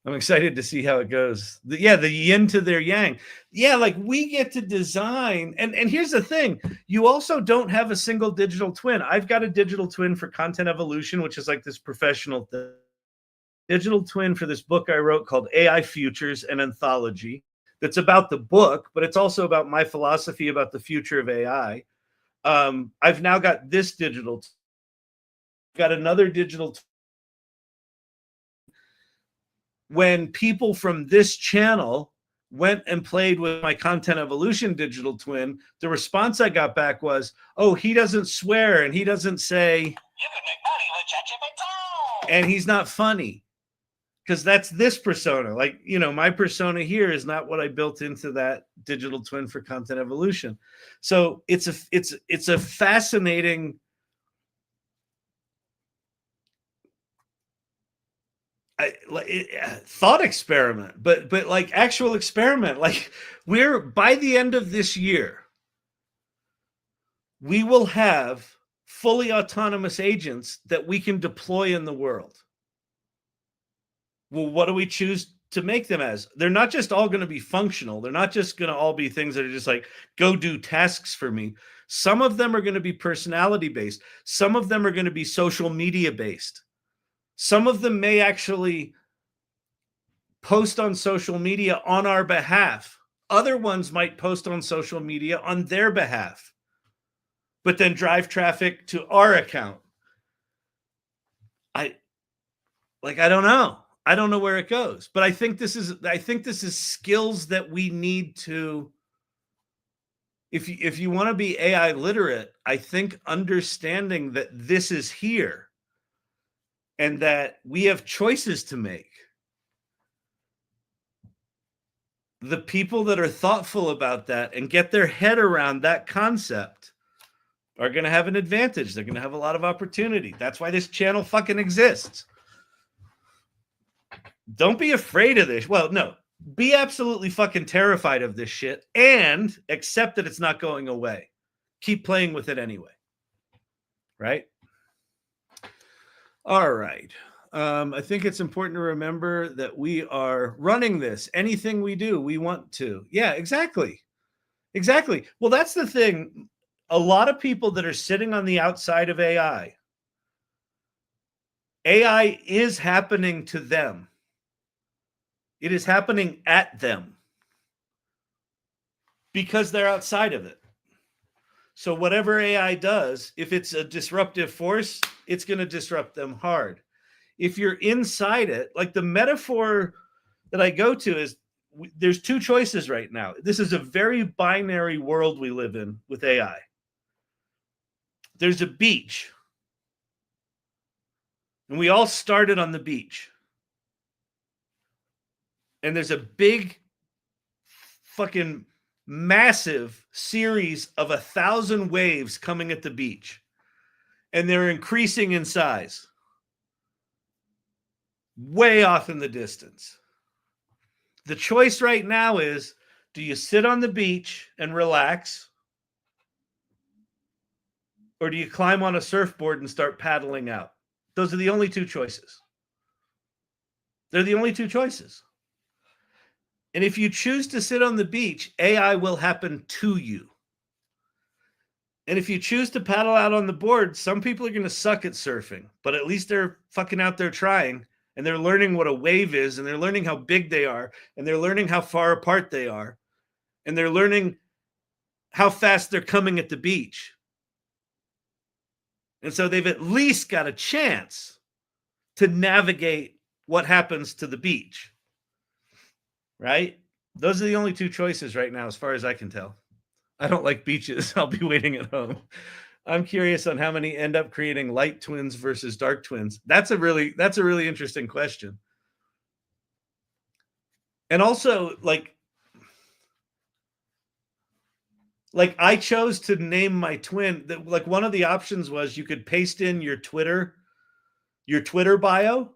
I'm excited to see how it goes. The yin to their yang. Yeah, like we get to design. And here's the thing. You also don't have a single digital twin. I've got a digital twin for Content Evolution, which is like this professional thing. Digital twin for this book I wrote called AI Futures, an anthology that's about the book, but it's also about my philosophy about the future of AI. I've now got this digital, got another digital. When people from this channel went and played with my Content Evolution digital twin, the response I got back was, oh, he doesn't swear and he doesn't say, you can make money with ChatGPT, and he's not funny. Because that's this persona. Like, you know, my persona here is not what I built into that digital twin for Content Evolution. So it's a fascinating thought experiment, but like actual experiment. Like we're, by the end of this year, we will have fully autonomous agents that we can deploy in the world. Well, what do we choose to make them as? They're not just all going to be functional. They're not just going to all be things that are just like, go do tasks for me. Some of them are going to be personality based. Some of them are going to be social media based. Some of them may actually post on social media on our behalf. Other ones might post on social media on their behalf, but then drive traffic to our account. I don't know. I don't know where it goes, but I think this is skills that we need to, if you want to be AI literate, I think understanding that this is here and that we have choices to make. The people that are thoughtful about that and get their head around that concept are going to have an advantage. They're going to have a lot of opportunity. That's why this channel fucking exists. Don't be afraid of this. Well, no, be absolutely fucking terrified of this shit and accept that it's not going away. Keep playing with it anyway. Right? All right. I think it's important to remember that we are running this. Anything we do, we want to. Yeah, exactly. Exactly. Well, that's the thing. A lot of people that are sitting on the outside of AI is happening to them. It is happening at them because they're outside of it. So whatever AI does, if it's a disruptive force, it's going to disrupt them hard. If you're inside it, like the metaphor that I go to is there's two choices right now. This is a very binary world we live in with AI. There's a beach, and we all started on the beach. And there's a big fucking massive series of 1,000 waves coming at the beach. And they're increasing in size. Way off in the distance. The choice right now is, Do you sit on the beach and relax? Or do you climb on a surfboard and start paddling out? Those are the only two choices. They're the only two choices. And if you choose to sit on the beach, AI will happen to you. And if you choose to paddle out on the board, some people are going to suck at surfing, but at least they're fucking out there trying, and they're learning what a wave is, and they're learning how big they are, and they're learning how far apart they are, and they're learning how fast they're coming at the beach. And so they've at least got a chance to navigate what happens to the beach, right? Those are the only two choices right now, as far as I can tell. I don't like beaches. I'll be waiting at home. I'm curious on how many end up creating light twins versus dark twins. That's a really interesting question. And also, like I chose to name my twin. Like one of the options was you could paste in your Twitter bio.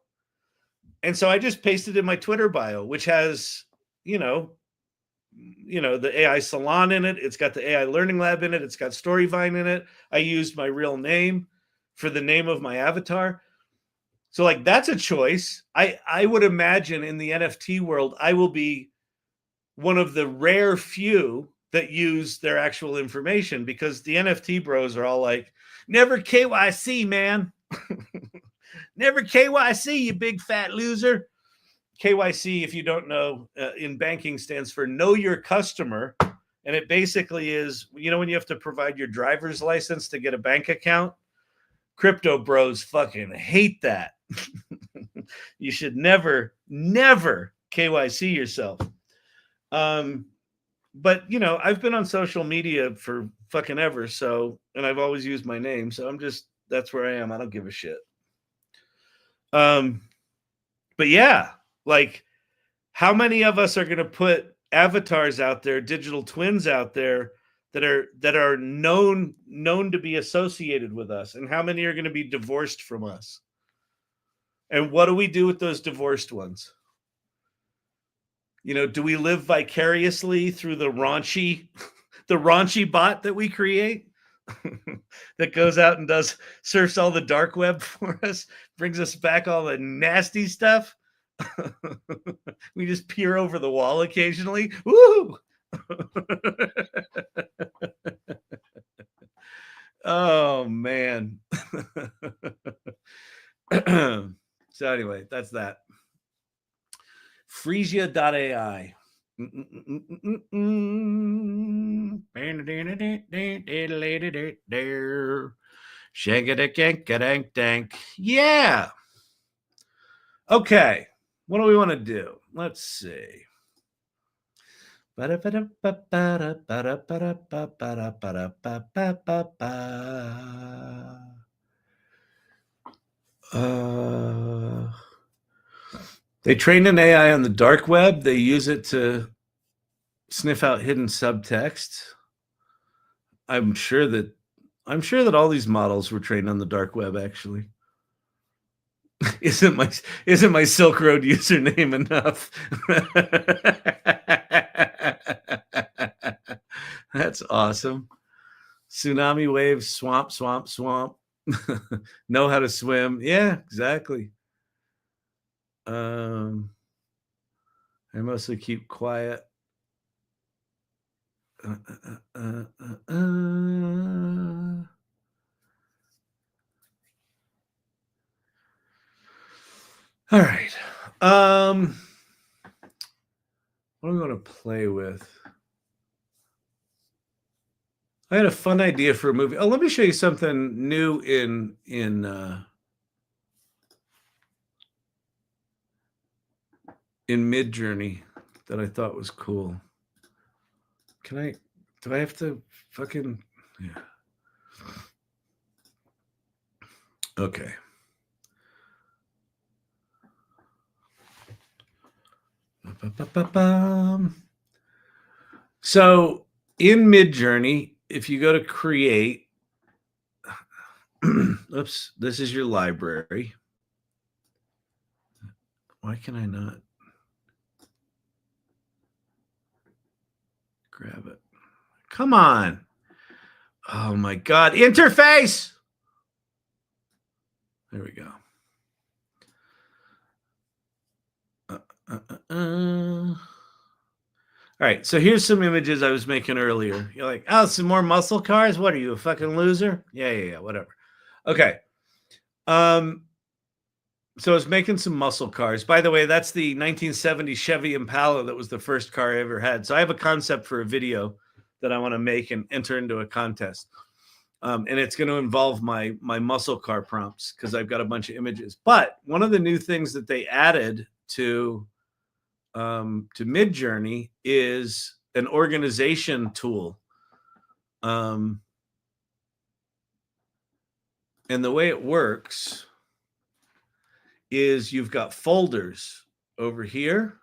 And so I just pasted in my Twitter bio, which has, the AI Salon in it. It's got the AI Learning Lab in it. It's got Storyvine in it. I used my real name for the name of my avatar. So like that's a choice. I would imagine in the NFT world, I will be one of the rare few that use their actual information, because the NFT bros are all like, never KYC, man. Never KYC, you big fat loser. KYC, if you don't know, in banking stands for Know Your Customer. And it basically is, when you have to provide your driver's license to get a bank account, crypto bros fucking hate that. You should never KYC yourself. But, I've been on social media for fucking ever. So, and I've always used my name. So that's where I am. I don't give a shit. But yeah, like how many of us are going to put avatars out there, digital twins out there that are known to be associated with us, and how many are going to be divorced from us? And what do we do with those divorced ones? Do we live vicariously through the raunchy bot that we create that goes out and surfs all the dark web for us, brings us back all the nasty stuff? We just peer over the wall occasionally. Woo! Oh man. So anyway, that's that. Freysa.ai. Yeah. Okay. What do we want to do? Let's see. They trained an AI on the dark web. They use it to sniff out hidden subtext. I'm sure that all these models were trained on the dark web, actually. Isn't my Silk Road username enough? That's awesome. Tsunami waves, swamp. Know how to swim. Yeah, exactly. I mostly keep quiet. All right. What am I going to play with? I had a fun idea for a movie. Oh, let me show you something new in Midjourney that I thought was cool. Do I have to fucking, yeah. Okay. So in Midjourney, if you go to create, oops, this is your library. Why can I not? grab it. Come on. Oh my God. Interface. There we go. All right. So here's some images I was making earlier. You're like, oh, some more muscle cars? What are you, a fucking loser? Yeah. Whatever. Okay. So I was making some muscle cars. By the way, that's the 1970 Chevy Impala that was the first car I ever had. So I have a concept for a video that I want to make and enter into a contest. And it's going to involve my muscle car prompts because I've got a bunch of images. But one of the new things that they added to Midjourney is an organization tool. And the way it works is you've got folders over here.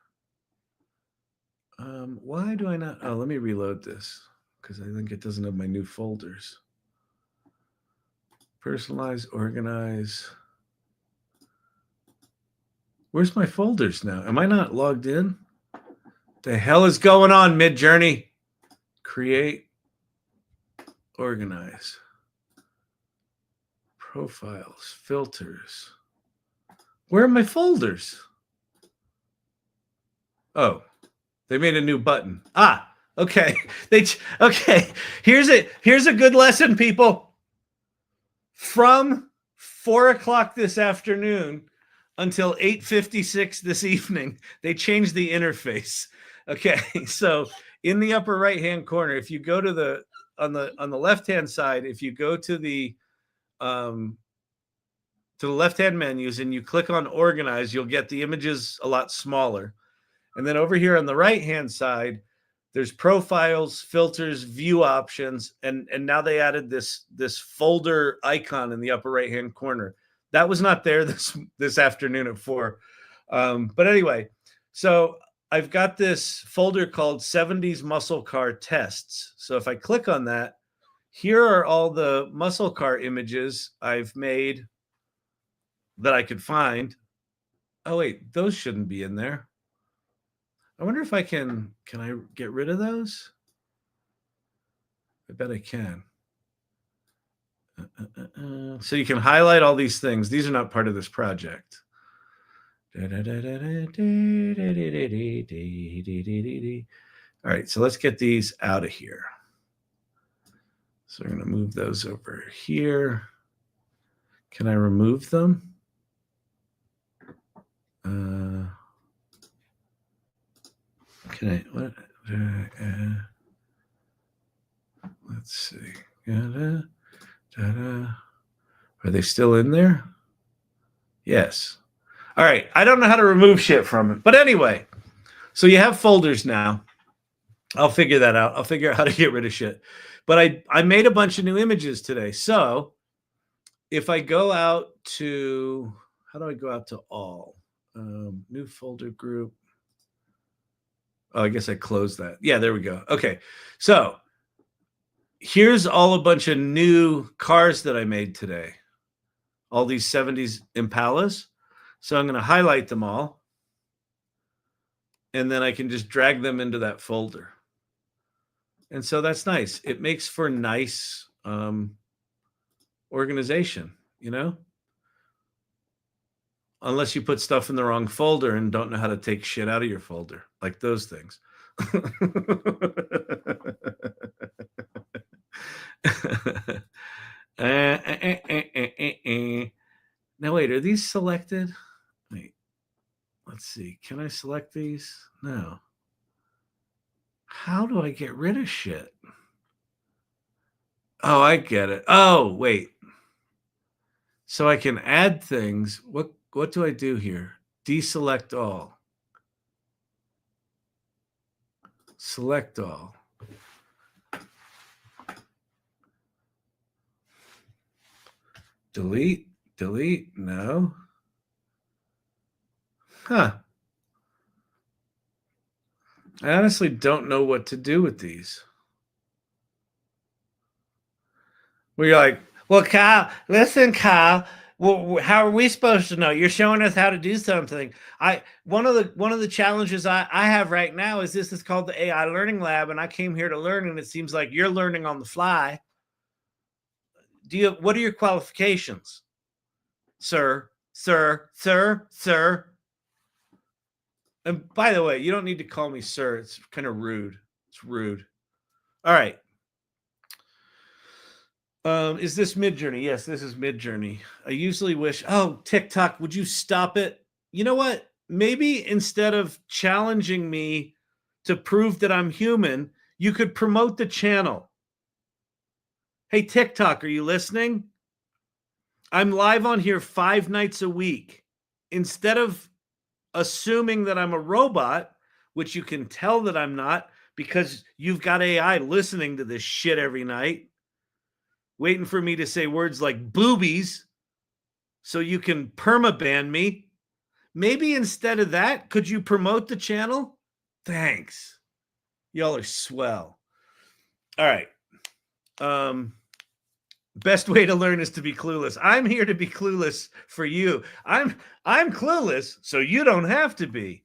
Why do I not? Oh, let me reload this because I think it doesn't have my new folders. Personalize, organize. Where's my folders now? Am I not logged in? The hell is going on, Midjourney? Create, organize, profiles, filters. Where are my folders? Oh, they made a new button. Ah, okay. Okay. Here's a good lesson, people. From 4 o'clock this afternoon until 8:56 this evening, they changed the interface. Okay, so in the upper right-hand corner, if you go to the on the left-hand side, if you go to the left-hand menus and you click on organize, you'll get the images a lot smaller. And then over here on the right-hand side, there's profiles, filters, view options, and now they added this folder icon in the upper right-hand corner. That was not there this afternoon at 4. But anyway, so I've got this folder called 70s Muscle Car Tests. So if I click on that, here are all the muscle car images I've made that I could find. Oh, wait, those shouldn't be in there. I wonder if I can I get rid of those? I bet I can. So you can highlight all these things. These are not part of this project. All right, so let's get these out of here. So we're going to move those over here. Can I remove them? Can I? What? Let's see. Are they still in there? Yes. All right. I don't know how to remove shit from it. But anyway, so you have folders now. I'll figure that out. I'll figure out how to get rid of shit. But I made a bunch of new images today. So if I go out to, how do I go out to all? New folder group. Oh, I guess I closed that. Yeah, there we go. Okay. So here's all a bunch of new cars that I made today. All these 70s Impalas. So I'm going to highlight them all. And then I can just drag them into that folder. And so that's nice. It makes for nice organization, you know? Unless you put stuff in the wrong folder and don't know how to take shit out of your folder, like those things. Now, wait, are these selected? Wait, let's see. Can I select these? No. How do I get rid of shit? Oh, I get it. Oh, wait. So I can add things. What do I do here? Deselect all. Select all. Delete. No. Huh. I honestly don't know what to do with these. Where you're like, well, Kyle, listen, Kyle, Well, how are we supposed to know? You're showing us how to do something. One of the challenges I have right now is this is called the AI Learning Lab, and I came here to learn, and it seems like you're learning on the fly. What are your qualifications? Sir. And by the way, you don't need to call me sir. It's kind of rude. It's rude. All right. Is this Midjourney? Yes, this is Midjourney. I usually wish, oh, TikTok, would you stop it? You know what? Maybe instead of challenging me to prove that I'm human, you could promote the channel. Hey, TikTok, are you listening? I'm live on here 5 nights a week. Instead of assuming that I'm a robot, which you can tell that I'm not because you've got AI listening to this shit every night, waiting for me to say words like boobies so you can permaban me. Maybe instead of that, could you promote the channel? Thanks. Y'all are swell. All right. Best way to learn is to be clueless. I'm here to be clueless for you. I'm clueless, so you don't have to be.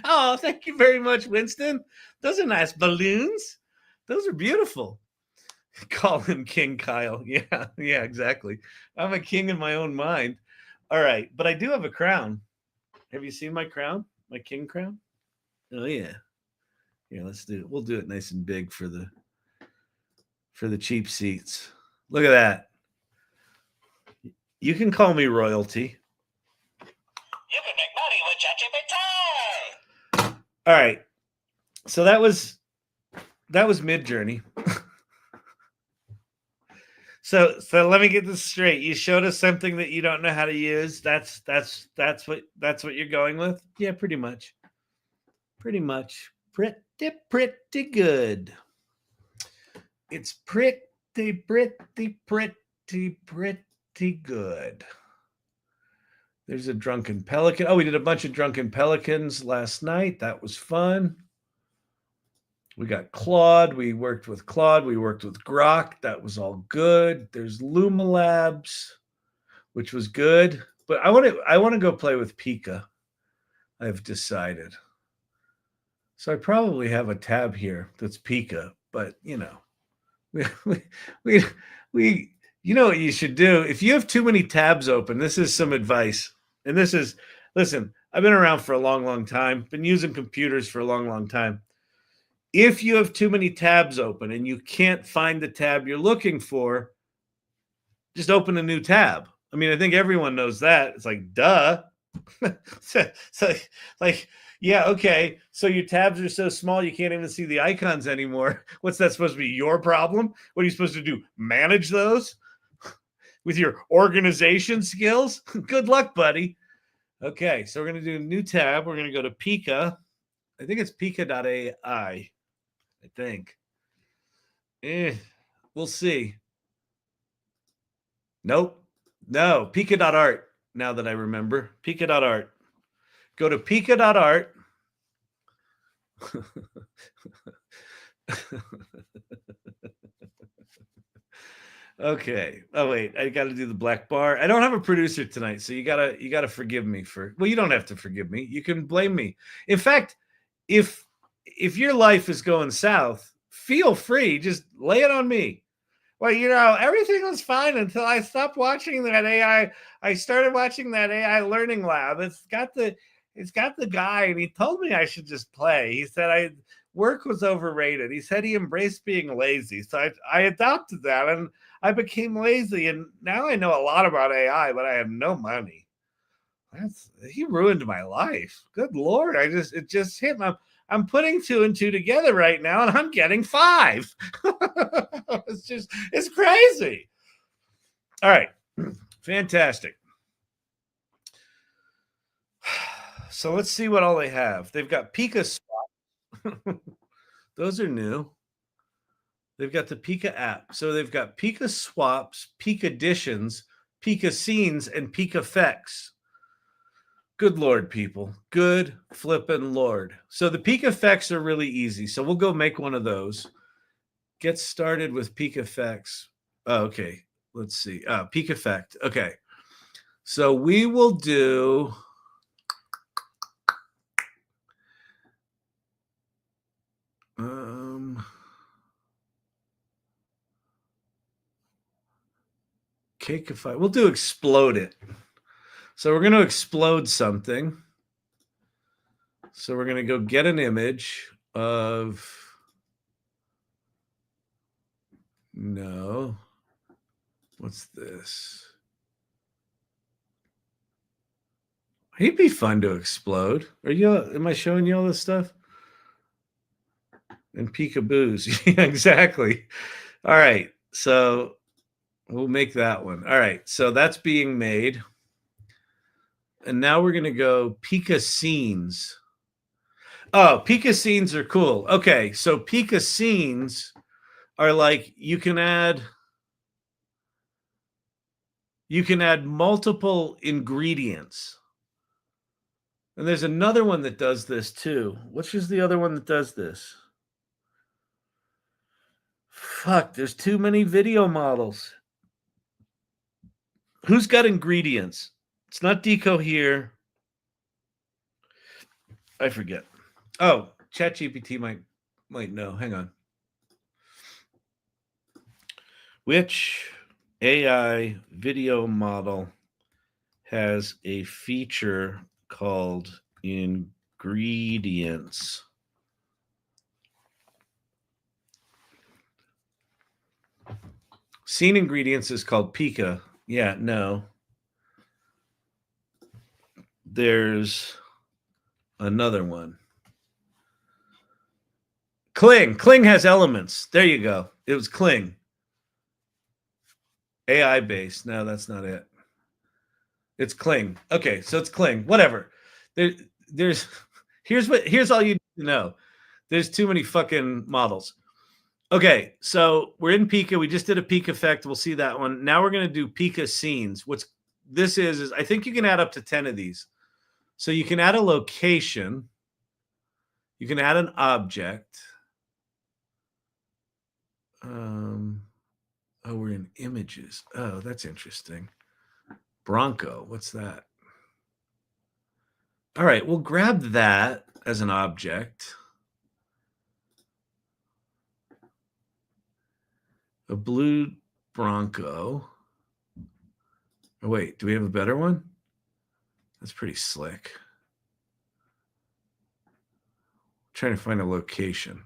Oh, thank you very much, Winston. Those are nice balloons. Those are beautiful. Call him King Kyle. Yeah, exactly. I'm a king in my own mind. All right, but I do have a crown. Have you seen my crown? My king crown? Oh yeah. Here, let's do it. We'll do it nice and big for the cheap seats. Look at that. You can call me royalty. You can make money with ChatGPT. All right. So that was Midjourney. So let me get this straight. You showed us something that you don't know how to use. That's what you're going with? Yeah, pretty much. Pretty good. It's pretty good. There's a drunken pelican. Oh, we did a bunch of drunken pelicans last night. That was fun. We got Claude. We worked with Claude. We worked with Grok. That was all good. There's Luma Labs, which was good. But I want to go play with Pika. I've decided. So I probably have a tab here that's Pika, but you know, we you know what you should do? If you have too many tabs open, this is some advice. And this is, listen, I've been around for a long, long time, been using computers for a long, long time. If you have too many tabs open and you can't find the tab you're looking for, just open a new tab. I mean, I think everyone knows that. It's like, duh. so like, yeah, okay. So your tabs are so small you can't even see the icons anymore. What's that supposed to be? Your problem? What are you supposed to do? Manage those with your organization skills? Good luck, buddy. Okay, so we're going to do a new tab. We're going to go to Pika. I think it's Pika.ai. I think. We'll see. Nope. No, Pika.art. Now that I remember. Pika.art. Go to Pika.art. Okay. Oh wait, I got to do the black bar. I don't have a producer tonight, so you gotta forgive me for. Well, you don't have to forgive me. You can blame me. In fact, if your life is going south, feel free. Just lay it on me. Well, you know, everything was fine until I stopped watching that AI. I started watching that AI Learning Lab. It's got the guy, and he told me I should just play. He said work was overrated. He said he embraced being lazy. So I adopted that, and I became lazy. And now I know a lot about AI, but I have no money. He ruined my life. Good Lord. It just hit me. I'm putting 2 and 2 together right now, and I'm getting 5. It's crazy. All right. Fantastic. So let's see what all they have. They've got Pika Swaps. Those are new. They've got the Pika app. So they've got Pika Swaps, Pika Editions, Pika Scenes, and Pika Effects. Good Lord, people. Good flippin' Lord. So the Pika Effects are really easy. So we'll go make one of those. Get started with Pika Effects. Oh, okay. let's see. Peak effect. Okay. So we will do cakeify. We'll do explode it. So we're going to explode something. So we're going to go get an image of no. What's this? He'd be fun to explode. Am I showing you all this stuff? And peekaboos. Yeah, exactly. All right. So we'll make that one. All right. So that's being made. And now we're going to go Pika Scenes. Oh, Pika Scenes are cool. Okay. So Pika Scenes are like you can add multiple ingredients. And there's another one that does this too. Which is the other one that does this? Fuck, there's too many video models. Who's got ingredients? It's not Deco here. I forget. Oh, ChatGPT might know. Hang on. Which AI video model has a feature called ingredients? Scene ingredients is called Pika. Yeah, no. There's another one. Kling. Kling has elements. There you go. It was Kling. AI based. No, that's not it. It's Kling. Okay, so it's Kling. Whatever. Here's all you need to know. There's too many fucking models. Okay, so we're in Pika. We just did a Pika effect. We'll see that one. Now we're going to do Pika Scenes. What's this is I think you can add up to 10 of these. So you can add a location. You can add an object. Oh, we're in images. Oh, that's interesting. Bronco. What's that? All right, we'll grab that as an object. A blue Bronco. Oh, wait, do we have a better one? That's pretty slick. I'm trying to find a location.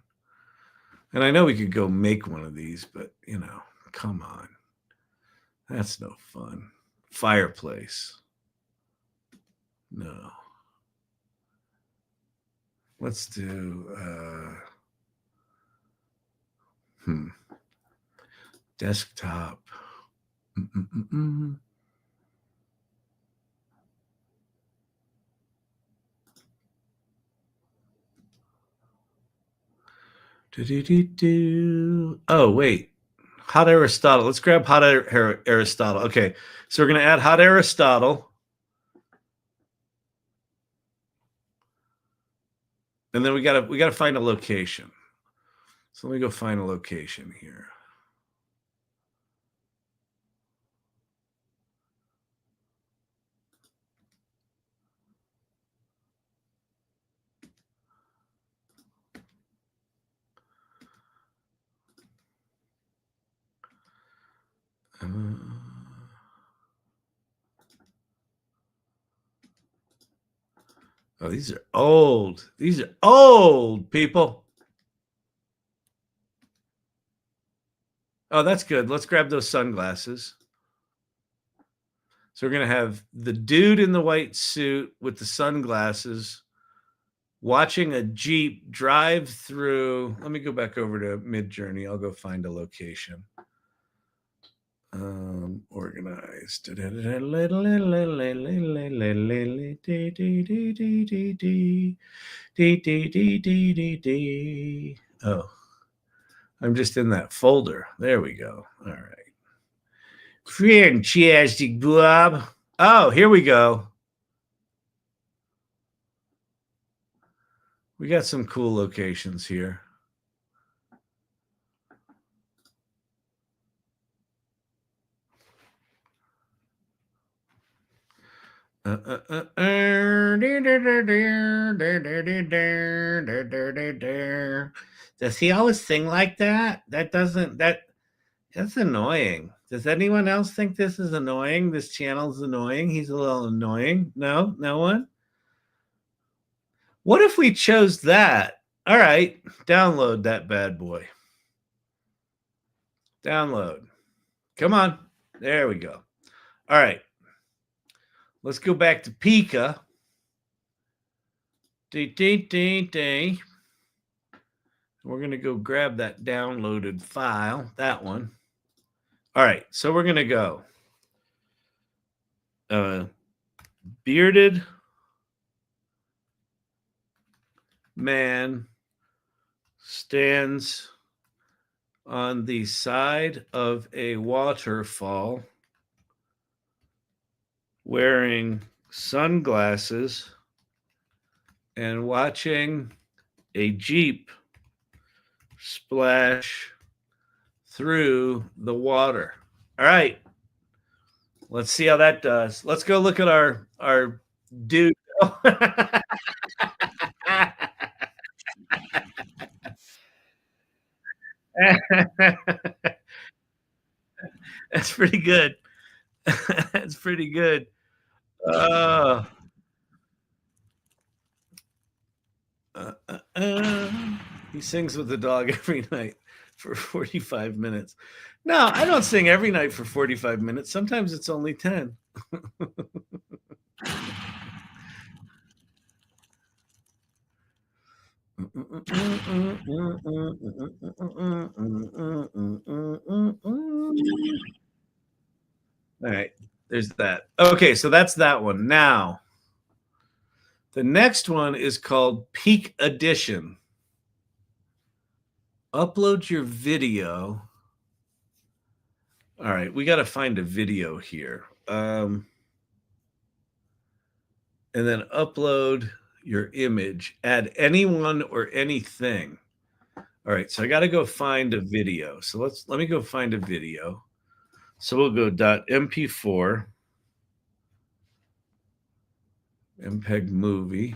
And I know we could go make one of these, but, come on. That's no fun. Fireplace. No. Let's do desktop. Oh, wait. Hot Aristotle. Let's grab Hot Aristotle. Okay, so we're going to add Hot Aristotle. And then we gotta find a location. So let me go find a location here. Oh, these are old. These are old, people. Oh, that's good. Let's grab those sunglasses. So we're going to have the dude in the white suit with the sunglasses watching a Jeep drive through. Let me go back over to Midjourney. I'll go find a location. Organized. Oh, I'm just in that folder. There we go. All right. Fantastic, Bob. Oh, here we go. We got some cool locations here. Does he always sing like that? That's annoying. Does anyone else think this is annoying? This channel's annoying. He's a little annoying. No one. What if we chose that? All right, download that bad boy. Download. Come on. There we go. All right. Let's go back to Pika. We're going to go grab that downloaded file, that one. All right, so we're going to go bearded man stands on the side of a waterfall wearing sunglasses and watching a Jeep splash through the water. All right. Let's see how that does. Let's go look at our dude. That's pretty good. That's pretty good. He sings with the dog every night for 45 minutes. No, I don't sing every night for 45 minutes. Sometimes it's only 10. All right, there's that. Okay, so that's that one. Now, the next one is called Pika Edition. Upload your video. All right, we got to find a video here. And then upload your image. Add anyone or anything. All right, so I got to go find a video. So let me go find a video. So we'll go .mp4 MPEG movie.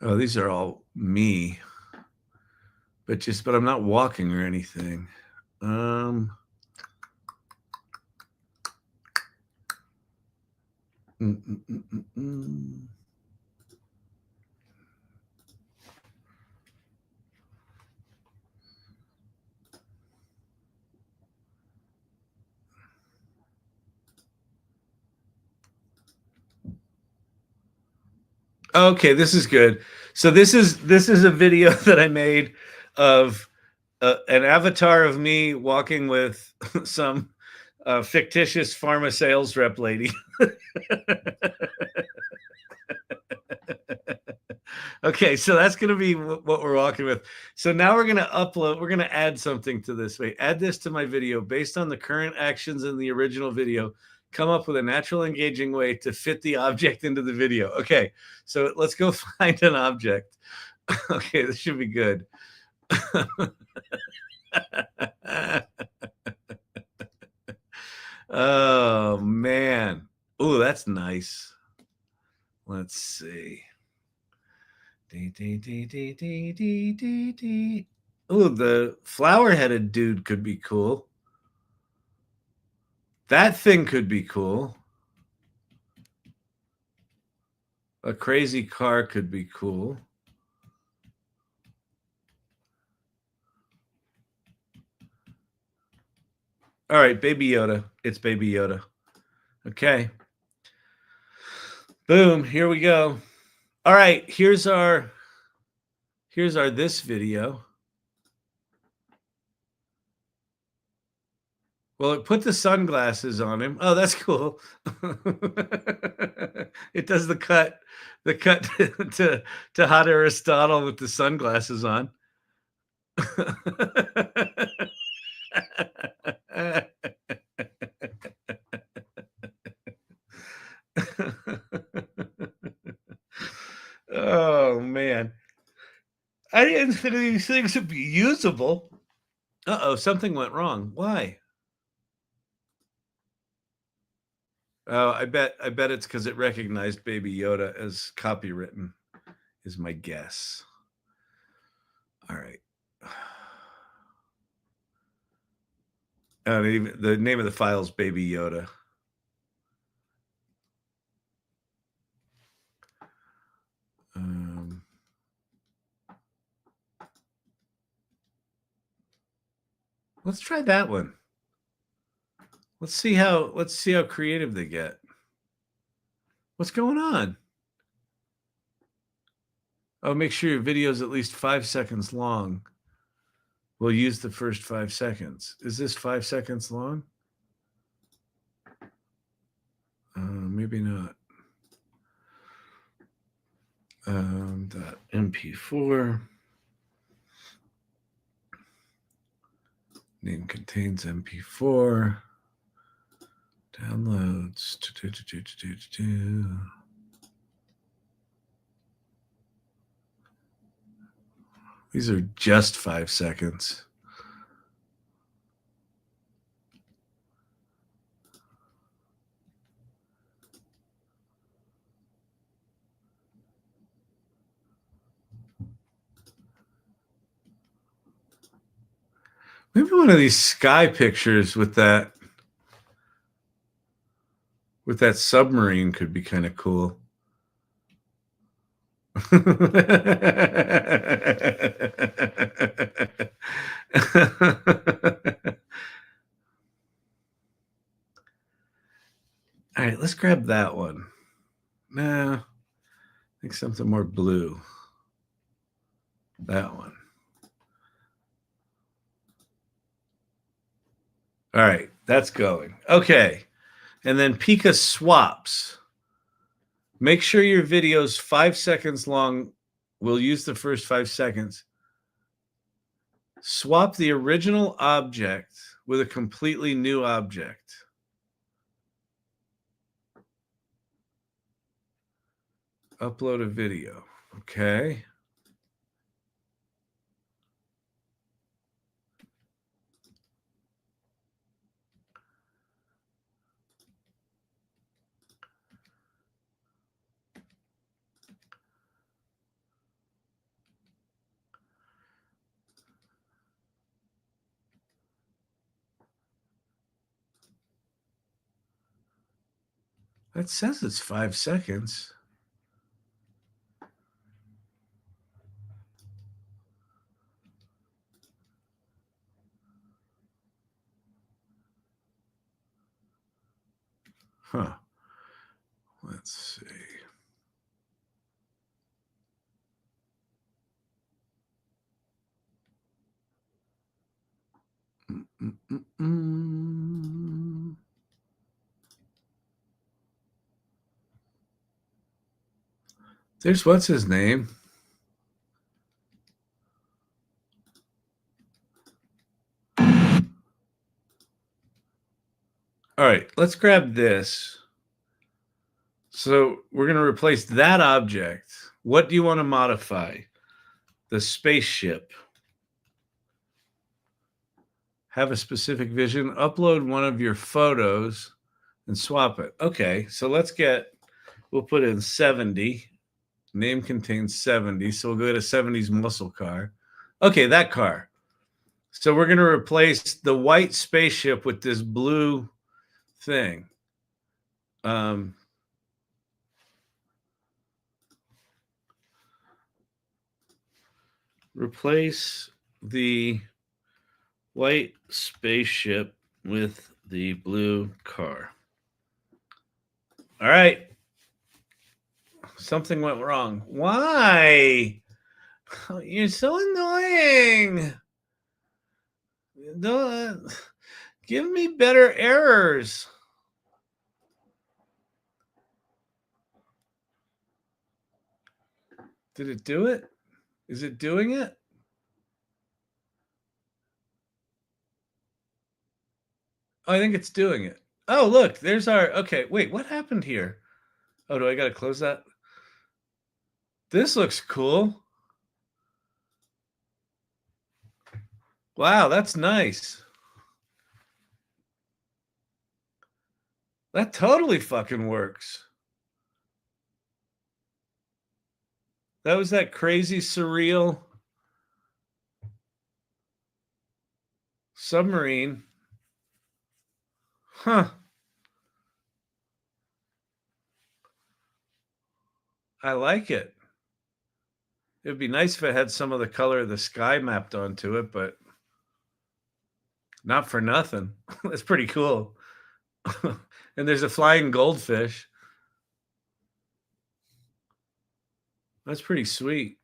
Oh, these are all me. But I'm not walking or anything. Okay, this is good. So this is a video that I made of an avatar of me walking with some fictitious pharma sales rep lady. Okay, so that's going to be what we're walking with. So now we're going to upload, we're going to add something to this. Wait, add this to my video based on the current actions in the original video. Come up with a natural, engaging way to fit the object into the video. Okay, so let's go find an object. Okay, this should be good. Oh, man. Oh, that's nice. Let's see. Oh, the flower-headed dude could be cool. That thing could be cool. A crazy car could be cool. All right, Baby Yoda. It's Baby Yoda. Okay. Boom, here we go. All right, here's our this video. Well, it put the sunglasses on him. Oh, that's cool. It does the cut to Hot Aristotle with the sunglasses on. I didn't think these things would be usable. Uh-oh, something went wrong. Why? Oh, I bet it's because it recognized Baby Yoda as copywritten, is my guess. All right. The name of the file is Baby Yoda. Let's try that one. Let's see how creative they get. What's going on? Oh, make sure your video is at least 5 seconds long. We'll use the first 5 seconds. Is this 5 seconds long? Maybe not. .mp4. Name contains mp4. Downloads. These are just 5 seconds. Maybe one of these sky pictures with that submarine could be kind of cool. All right, let's grab that one. No, I think something more blue. That one. All right, that's going. Okay, and then Pika Swaps. Make sure your video's 5 seconds long. We'll use the first 5 seconds. Swap the original object with a completely new object. Upload a video. Okay. That says it's 5 seconds. Huh. Let's see. There's what's his name? All right, let's grab this. So we're going to replace that object. What do you want to modify? The spaceship. Have a specific vision. Upload one of your photos and swap it. Okay, so we'll put in 70. Name contains 70. So we'll go to 70's muscle car. Okay, that car. So we're going to replace the white spaceship with this blue thing. Replace the white spaceship with the blue car. All right. Something went wrong. Why? You're so annoying. Don't give me better errors. Did it do it? Is it doing it? Oh, I think it's doing it. Oh, look, there's our, okay, wait, what happened here? Oh, do I got to close that? This looks cool. Wow, that's nice. That totally fucking works. That was that crazy surreal submarine. Huh. I like it. It'd be nice if it had some of the color of the sky mapped onto it, but not for nothing. That's pretty cool. And there's a flying goldfish. That's pretty sweet.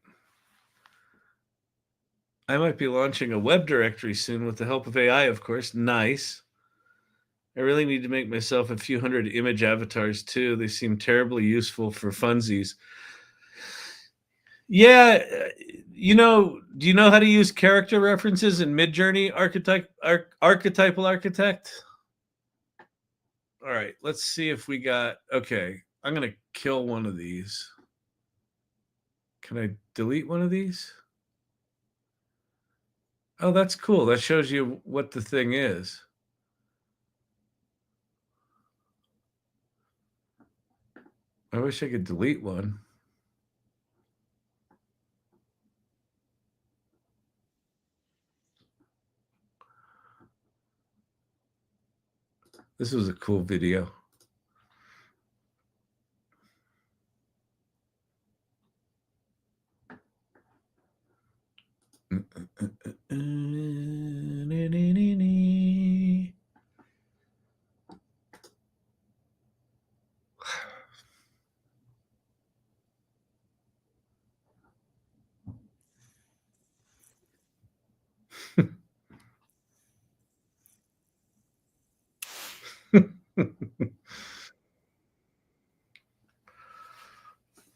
I might be launching a web directory soon with the help of AI, of course. Nice. I really need to make myself a few hundred image avatars too. They seem terribly useful for funsies. Yeah, do you know how to use character references in Midjourney Archetypal Architect? All right, let's see if we got, okay, I'm going to kill one of these. Can I delete one of these? Oh, that's cool. That shows you what the thing is. I wish I could delete one. This was a cool video.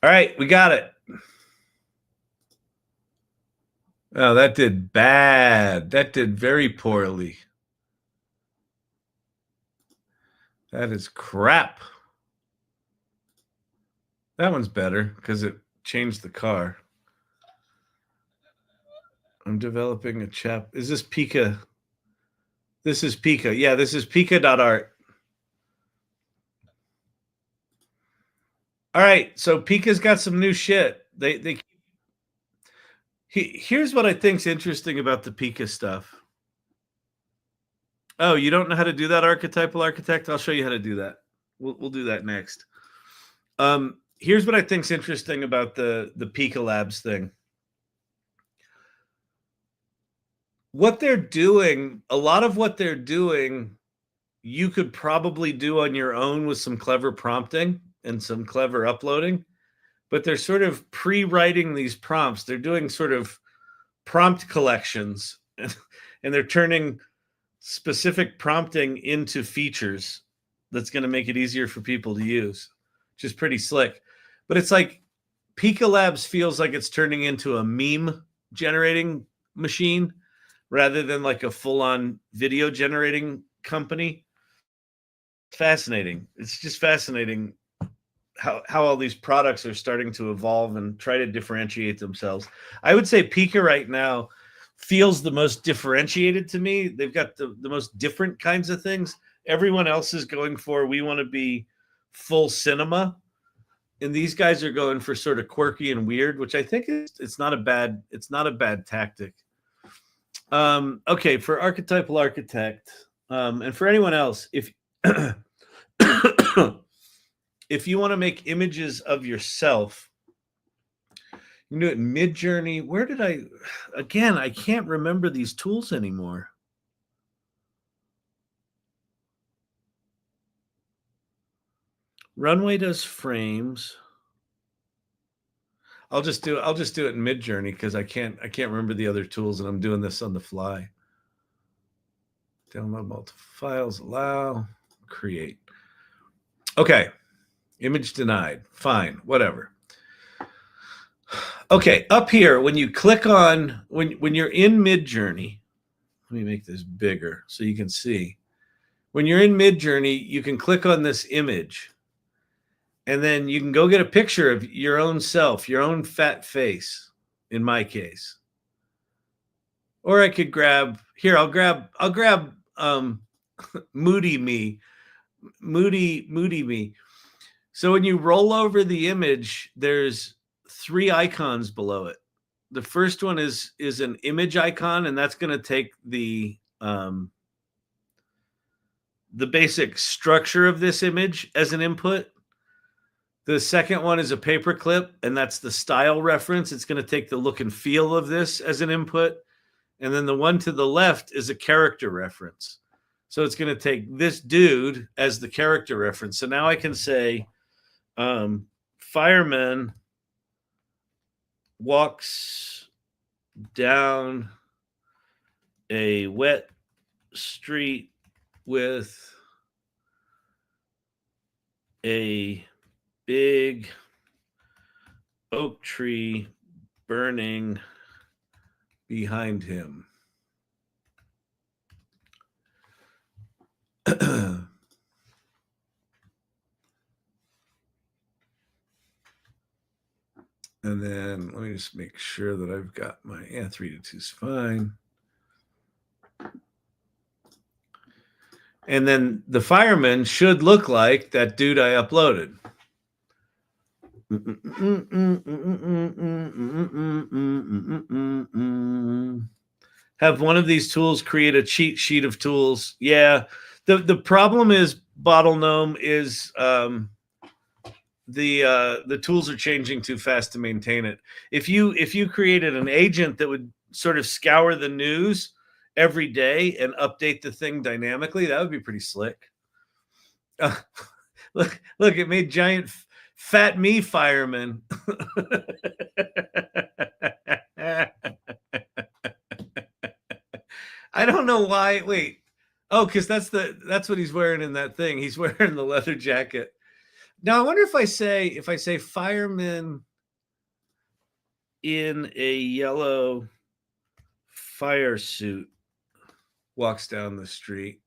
All right, we got it. Oh, that did bad. That did very poorly. That is crap. That one's better because it changed the car. I'm developing a chap. Is this Pika? This is Pika. Yeah, this is Pika.art. All right, so Pika's got some new shit. Here's what I think's interesting about the Pika stuff. Oh, you don't know how to do that, Archetypal Architect? I'll show you how to do that. We'll do that next. Here's what I think's interesting about the Pika Labs thing. What they're doing, a lot of what they're doing, you could probably do on your own with some clever prompting and some clever uploading, but they're sort of pre-writing these prompts. They're doing sort of prompt collections, and they're turning specific prompting into features that's going to make it easier for people to use, which is pretty slick. But it's like Pika Labs feels like it's turning into a meme generating machine rather than like a full-on video generating company. Fascinating. It's just fascinating how all these products are starting to evolve and try to differentiate themselves. I would say Pika right now feels the most differentiated to me. They've got the most different kinds of things. Everyone else is going for, we want to be full cinema, and these guys are going for sort of quirky and weird, which I think it's not a bad tactic. Okay, for Archetypal Architect, and for anyone else, if if you want to make images of yourself, you can do it in Midjourney. Where did I can't remember these tools anymore. Runway does frames. I'll just do it in Midjourney because I can't remember the other tools, and I'm doing this on the fly. Download multiple files, allow, create. Okay. Image denied. Fine, whatever. Okay, up here, when you click on, when you're in Midjourney, let me make this bigger so you can see. When you're in Midjourney, you can click on this image, and then you can go get a picture of your own self, your own fat face, in my case. Or I could grab, Here, I'll grab moody me. So when you roll over the image, there's 3 icons below it. The first one is an image icon, and that's going to take the basic structure of this image as an input. The second one is a paperclip, and that's the style reference. It's going to take the look and feel of this as an input. And then the one to the left is a character reference. So it's going to take this dude as the character reference. So now I can say, fireman walks down a wet street with a big oak tree burning behind him. And then let me just make sure that I've got my 3 to 2 is fine. And then the fireman should look like that dude I uploaded. Have one of these tools create a cheat sheet of tools. Yeah. The problem is, Bottle Gnome, is the tools are changing too fast to maintain it. If you created an agent that would sort of scour the news every day and update the thing dynamically, that would be pretty slick. Look, it made giant fat me fireman. I don't know why. Wait. Oh, because that's what he's wearing in that thing. He's wearing the leather jacket. Now I wonder if I say fireman in a yellow fire suit walks down the street,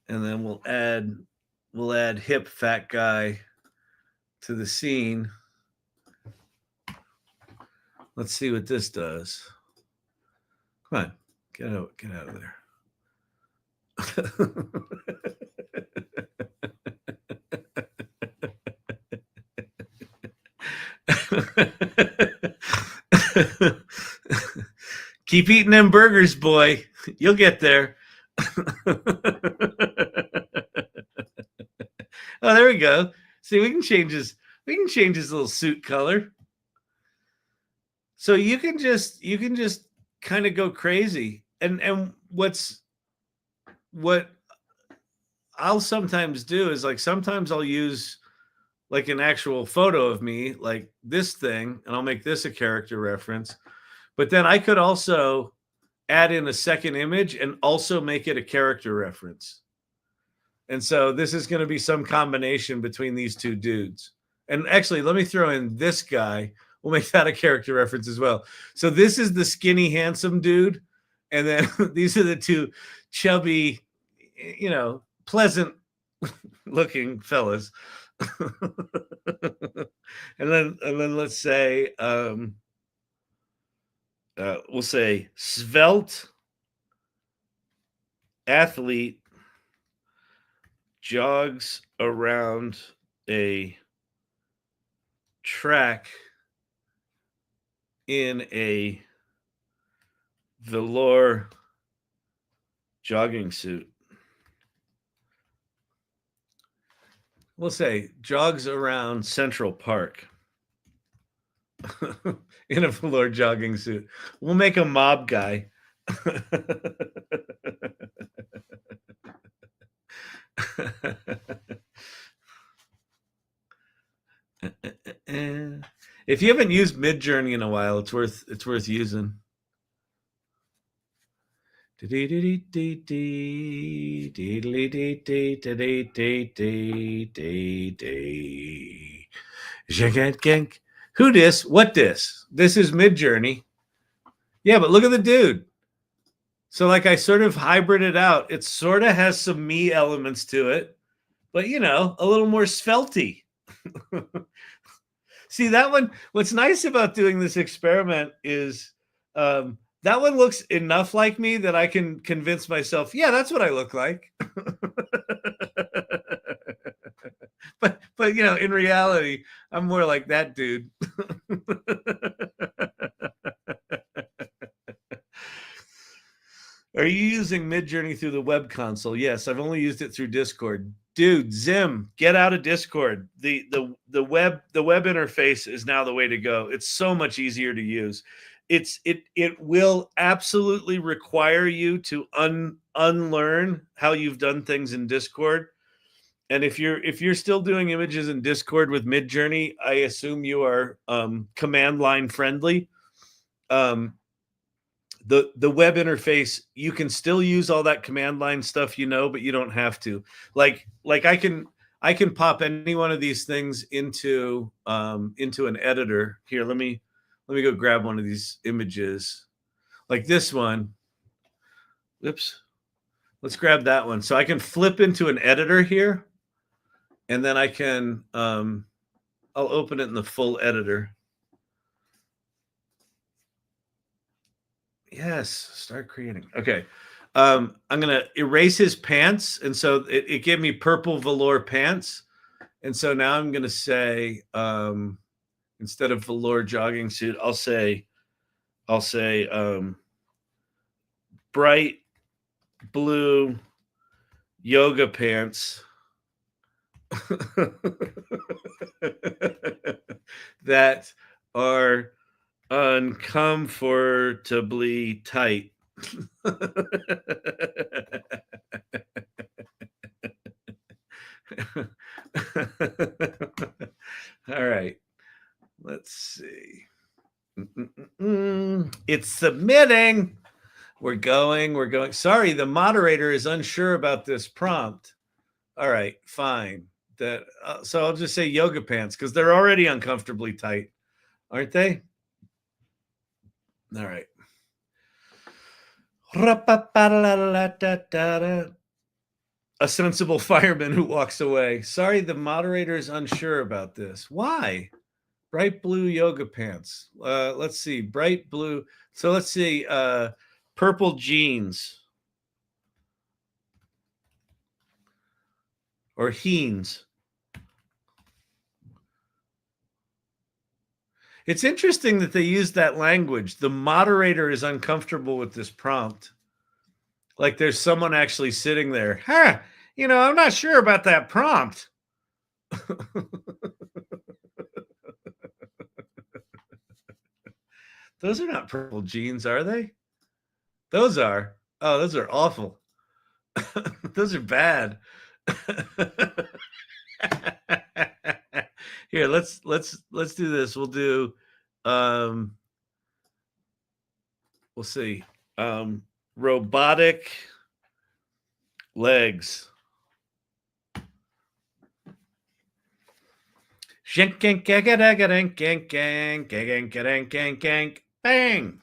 and then we'll add hip fat guy to the scene. Let's see what this does. Come on, get out of there. Keep eating them burgers, boy. You'll get there. Oh, there we go. See, we can change his little suit color. So you can just kind of go crazy. And what I'll sometimes do is, like, sometimes I'll use like an actual photo of me, like this thing, and I'll make this a character reference. But then I could also add in a second image and also make it a character reference. And so this is going to be some combination between these two dudes. And actually, let me throw in this guy. We'll make that a character reference as well. So this is the skinny, handsome dude. And then these are the two chubby, pleasant looking fellas. and then let's say we'll say svelte athlete jogs around a track in a velour jogging suit. We'll say jogs around Central Park in a velour jogging suit. We'll make a mob guy. If you haven't used Midjourney in a while, it's worth using. Who dis? What dis? This is Midjourney. Yeah, but look at the dude. So like I sort of hybrided out. It sort of has some me elements to it, but a little more svelty. See that one? What's nice about doing this experiment is That one looks enough like me that I can convince myself, yeah, that's what I look like. but you know, in reality, I'm more like that dude. Are you using Midjourney through the web console? Yes, I've only used it through Discord. Dude, Zim, get out of Discord. The web interface is now the way to go. It's so much easier to use. It will absolutely require you to unlearn how you've done things in Discord. And if you're still doing images in Discord with Midjourney, I assume you are command line friendly. The web interface, you can still use all that command line stuff, you know, but you don't have to. Like I can pop any one of these things into an editor. Here, let me go grab one of these images, like this one. Oops. Let's grab that one. So I can flip into an editor here, and then I can I'll open it in the full editor. Yes, start creating. Okay. I'm going to erase his pants. And so it gave me purple velour pants. And so now I'm going to say, instead of velour jogging suit, I'll say bright blue yoga pants that are uncomfortably tight. All right, let's see. It's submitting. We're going. Sorry, the moderator is unsure about this prompt. All right, fine. So I'll just say yoga pants because they're already uncomfortably tight, aren't they? All right. A sensible fireman who walks away. Sorry, the moderator is unsure about this. Why? Bright blue yoga pants. Let's see. Bright blue. So let's see. Purple jeans. Or heens. It's interesting that they use that language. The moderator is uncomfortable with this prompt. Like there's someone actually sitting there. Huh, you know, I'm not sure about that prompt. Those are not purple jeans, are they? Those are. Oh, those are awful. Those are bad. Here, let's do this. We'll do we'll see. Robotic legs. Bang.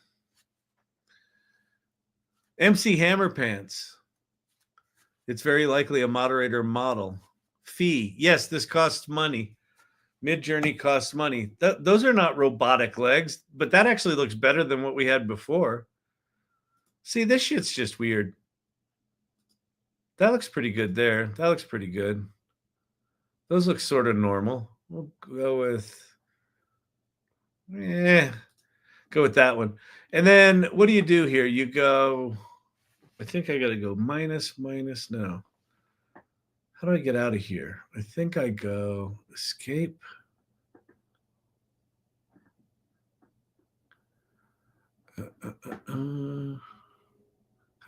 MC Hammer pants. It's very likely a moderator model. Fee. Yes, this costs money. Midjourney costs money. Those are not robotic legs, but that actually looks better than what we had before. See, this shit's just weird. That looks pretty good there. That looks pretty good. Those look sort of normal. We'll go with, go with that one. And then what do you do here? You go, I think I got to go minus, no. How do I get out of here? I think I go escape. How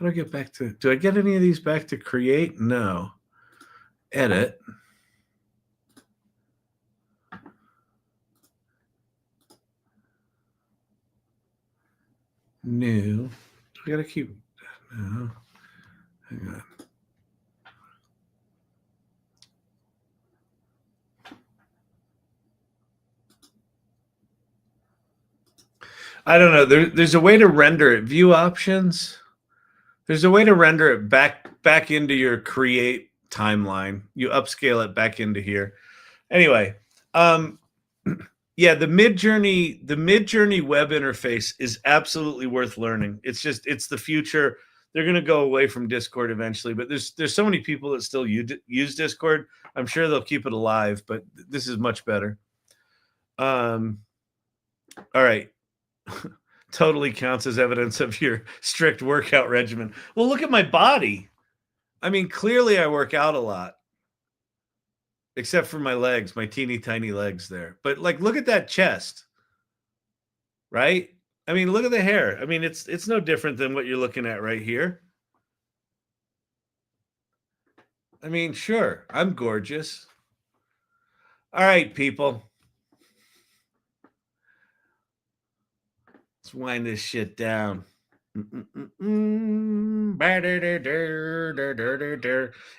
do I get back to, do I get any of these back to create? No. Edit. New. I gotta keep, no. Hang on. I don't know. There's a way to render it. View options. There's a way to render it back into your create timeline. You upscale it back into here. Anyway, Yeah, the Midjourney web interface is absolutely worth learning. It's the future. They're going to go away from Discord eventually, but there's so many people that still use Discord. I'm sure they'll keep it alive, but this is much better. All right. Totally counts as evidence of your strict workout regimen. Well, look at my body. I mean, clearly I work out a lot. Except for my legs, my teeny tiny legs there. But like, look at that chest, right? I mean, look at the hair. I mean, it's no different than what you're looking at right here. I mean, sure, I'm gorgeous. All right, people. Let's wind this shit down.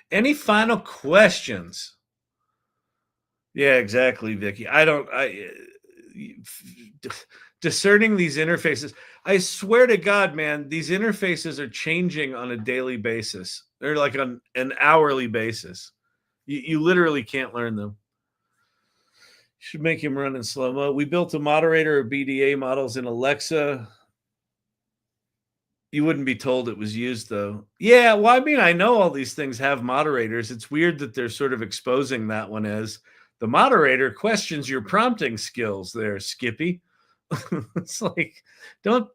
Any final questions? Yeah, exactly, Vicky. Discerning these interfaces. I swear to God, man, these interfaces are changing on a daily basis. They're like on an hourly basis. You literally can't learn them. Should make him run in slow-mo. We built a moderator of BDA models in Alexa. You wouldn't be told it was used, though. Yeah, well, I mean, I know all these things have moderators. It's weird that they're sort of exposing that one as the moderator questions your prompting skills there, Skippy. It's like, don't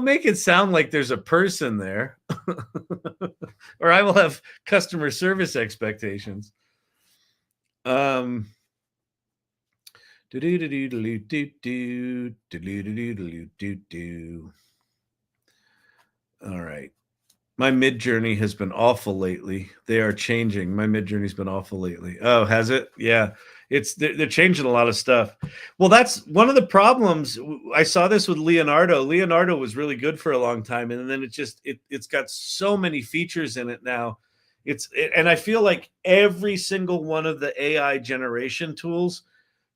make it sound like there's a person there, or I will have customer service expectations. All right. My Midjourney has been awful lately. They are changing. My Midjourney's been awful lately. Oh, has it? Yeah. They're changing a lot of stuff. Well, that's one of the problems. I saw this with Leonardo. Leonardo was really good for a long time, and then it's got so many features in it now. And I feel like every single one of the AI generation tools,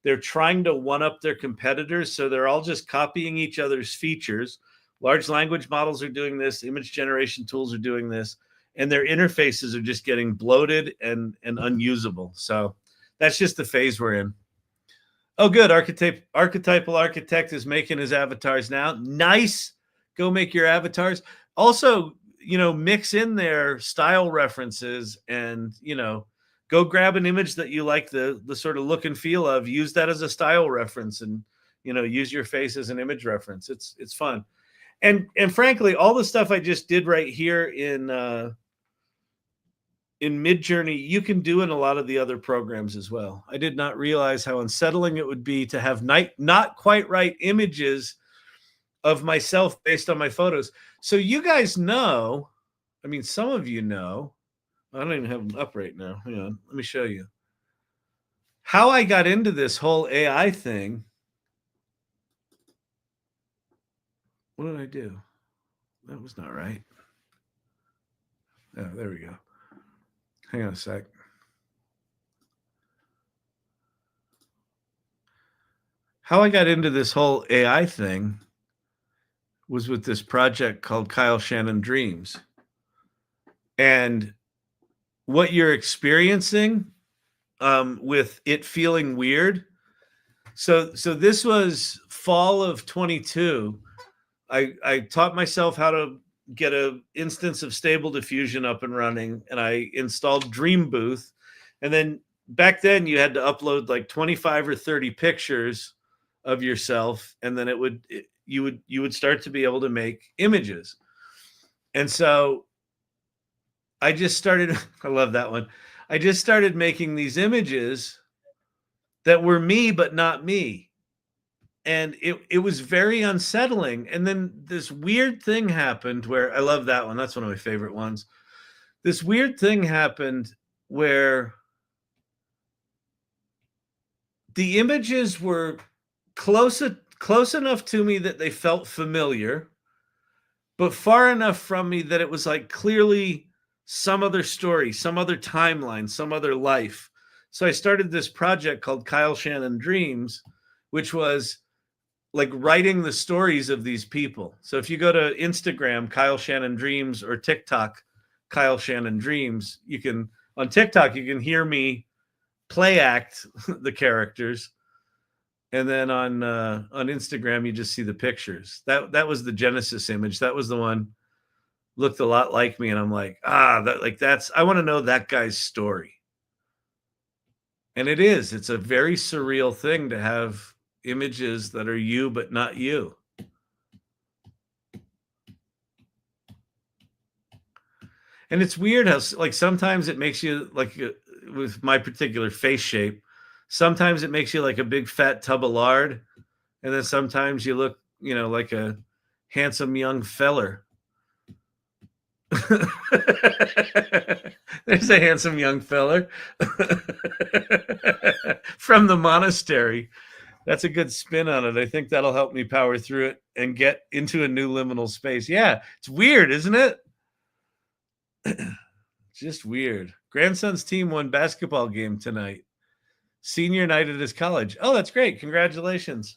they're trying to one up their competitors, so they're all just copying each other's features. Large language models are doing this, image generation tools are doing this, and their interfaces are just getting bloated and unusable. So that's just the phase we're in. Oh, good. Archetypal Architect is making his avatars now. Nice. Go make your avatars. Also, mix in their style references and, go grab an image that you like the sort of look and feel of. Use that as a style reference and, use your face as an image reference. It's fun. And frankly, all the stuff I just did right here in Midjourney, you can do in a lot of the other programs as well. I did not realize how unsettling it would be to have not quite right images of myself based on my photos. So you guys know, I mean, some of you know, I don't even have them up right now. Hang on, let me show you how I got into this whole AI thing. What did I do? That was not right. Oh, there we go. Hang on a sec. How I got into this whole AI thing was with this project called Kyle Shannon Dreams. And what you're experiencing with it feeling weird. So this was fall of 22. I taught myself how to get an instance of Stable Diffusion up and running, and I installed Dream Booth. And then back then you had to upload like 25 or 30 pictures of yourself, and then you would start to be able to make images. And so I just started, I love that one. I just started making these images that were me, but not me. And it was very unsettling. And then this weird thing happened where I love that one. That's one of my favorite ones. This weird thing happened where the images were close enough to me that they felt familiar, but far enough from me that it was like clearly some other story, some other timeline, some other life. So I started this project called Kyle Shannon Dreams, which was like writing the stories of these people. So if you go to Instagram, Kyle Shannon Dreams, or TikTok, Kyle Shannon Dreams, on TikTok, you can hear me play act the characters. And then on Instagram, you just see the pictures. That was the Genesis image. That was the one looked a lot like me, and I'm like, I want to know that guy's story. And it is. It's a very surreal thing to have images that are you but not you. And it's weird how like sometimes it makes you like with my particular face shape, sometimes it makes you like a big fat tub of lard, and then sometimes you look, like a handsome young feller. There's a handsome young feller from the monastery. That's a good spin on it. I think that'll help me power through it and get into a new liminal space. Yeah, it's weird, isn't it? Just weird. Grandson's team won basketball game tonight. Senior night at his college. Oh, that's great. Congratulations.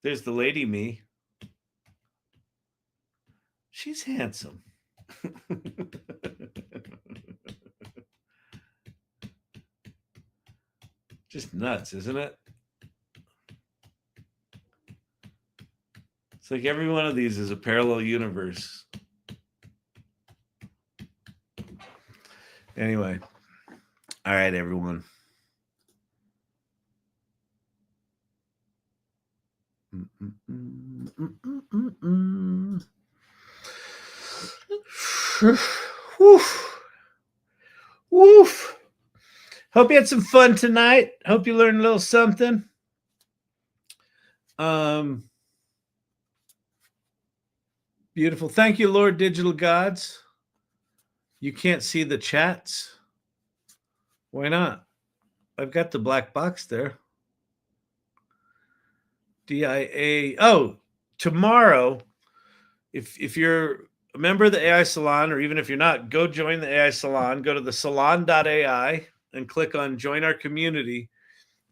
There's the lady me. She's handsome. Just nuts, isn't it? It's like every one of these is a parallel universe. Anyway. All right, everyone. Woof. Woof. Hope you had some fun tonight. Hope you learned a little something. Beautiful. Thank you, Lord Digital Gods. You can't see the chats. Why not? I've got the black box there. DIA. Oh, tomorrow, if you're a member of the AI Salon, or even if you're not, go join the AI Salon. Go to the salon.ai and click on join our community.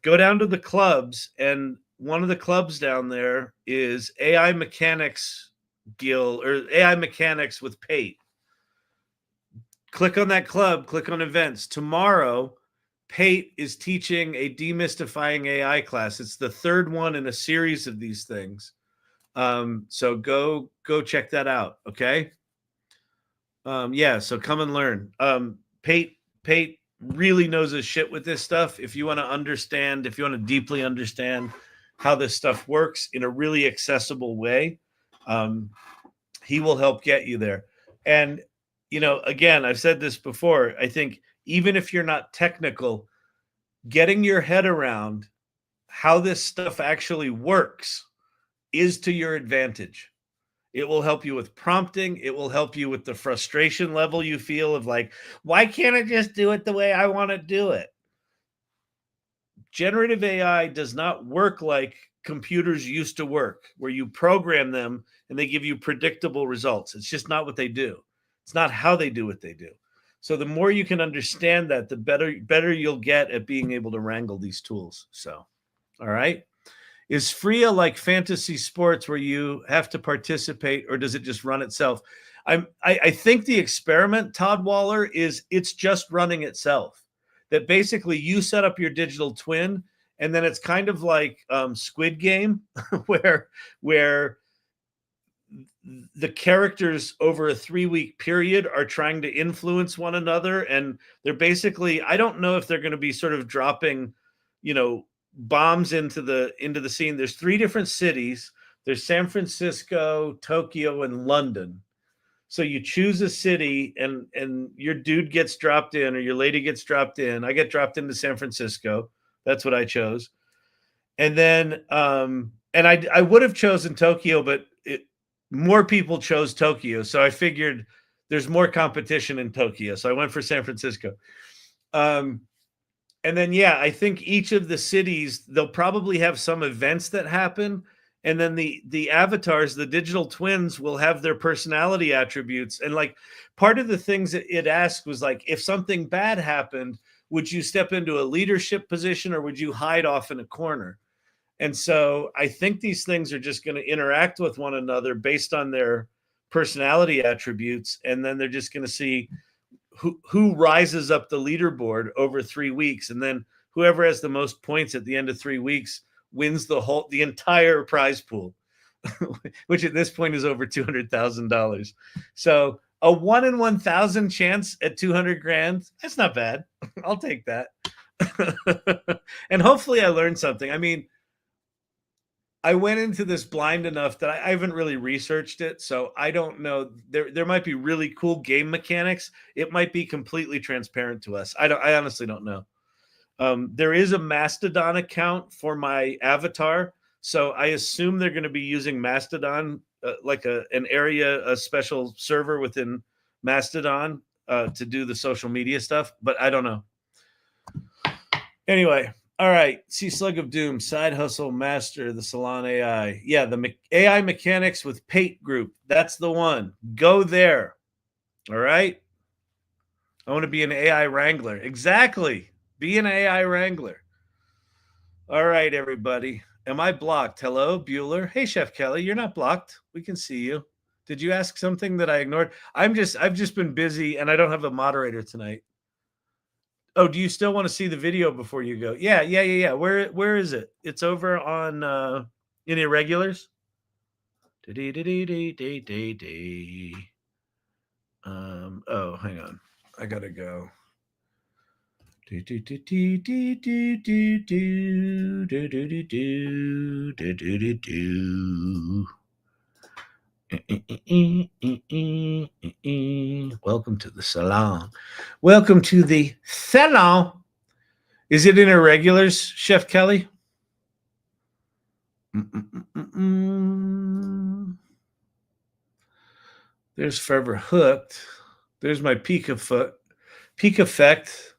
Go down to the clubs, and one of the clubs down there is AI Mechanics Guild, or AI Mechanics with Pate. Click on that club, click on events. Tomorrow, Pate is teaching a demystifying AI class. It's the third one in a series of these things. So go check that out. Okay. Yeah. So come and learn. Pate really knows his shit with this stuff. If you want to deeply understand how this stuff works in a really accessible way, he will help get you there. And, again, I've said this before, I think even if you're not technical, getting your head around how this stuff actually works is to your advantage. It will help you with prompting. It will help you with the frustration level you feel of like, why can't I just do it the way I want to do it? Generative AI does not work like computers used to work, where you program them and they give you predictable results. It's just not what they do. It's not how they do what they do. So the more you can understand that, the better you'll get at being able to wrangle these tools. So, all right. Is Fria like fantasy sports where you have to participate, or does it just run itself? I think the experiment, Todd Waller, is it's just running itself. That basically you set up your digital twin, and then it's kind of like Squid Game, where the characters over a 3-week period are trying to influence one another, and they're basically, I don't know if they're going to be sort of dropping, bombs into the scene. There's 3 different cities. There's San Francisco, Tokyo, and London. So you choose a city, and your dude gets dropped in, or your lady gets dropped in. I get dropped into San Francisco. That's what I chose. And then and I would have chosen Tokyo, but more people chose Tokyo. So I figured there's more competition in Tokyo. So I went for San Francisco. And then, yeah, I think each of the cities, they'll probably have some events that happen. And then the avatars, the digital twins, will have their personality attributes. And like part of the things that it asked was like, if something bad happened, would you step into a leadership position, or would you hide off in a corner? And so I think these things are just going to interact with one another based on their personality attributes. And then they're just going to see who rises up the leaderboard over 3 weeks, and then whoever has the most points at the end of 3 weeks wins the entire prize pool, which at this point is over $200,000. So a 1 in 1,000 chance at 200 grand. That's not bad. I'll take that. And hopefully I learned something. I mean, I went into this blind enough that I haven't really researched it, so I don't know. There might be really cool game mechanics. It might be completely transparent to us. I honestly don't know. There is a Mastodon account for my avatar, so I assume they're going to be using Mastodon, like a special server within Mastodon to do the social media stuff, but I don't know. Anyway, all right. See Slug of Doom, Side Hustle Master, the Salon AI. Yeah, the AI Mechanics with Pate group. That's the one. Go there. All right. I want to be an AI Wrangler. Exactly. Be an AI Wrangler. All right, everybody. Am I blocked? Hello, Bueller. Hey, Chef Kelly. You're not blocked. We can see you. Did you ask something that I ignored? I've just been busy and I don't have a moderator tonight. Oh, do you still want to see the video before you go? Yeah. Where is it? It's over on in Irregulars. Oh, hang on. I gotta go. Welcome to the salon. Welcome to the salon. Is it in Irregulars, Chef Kelly? There's Forever Hooked. There's my Pika Effect.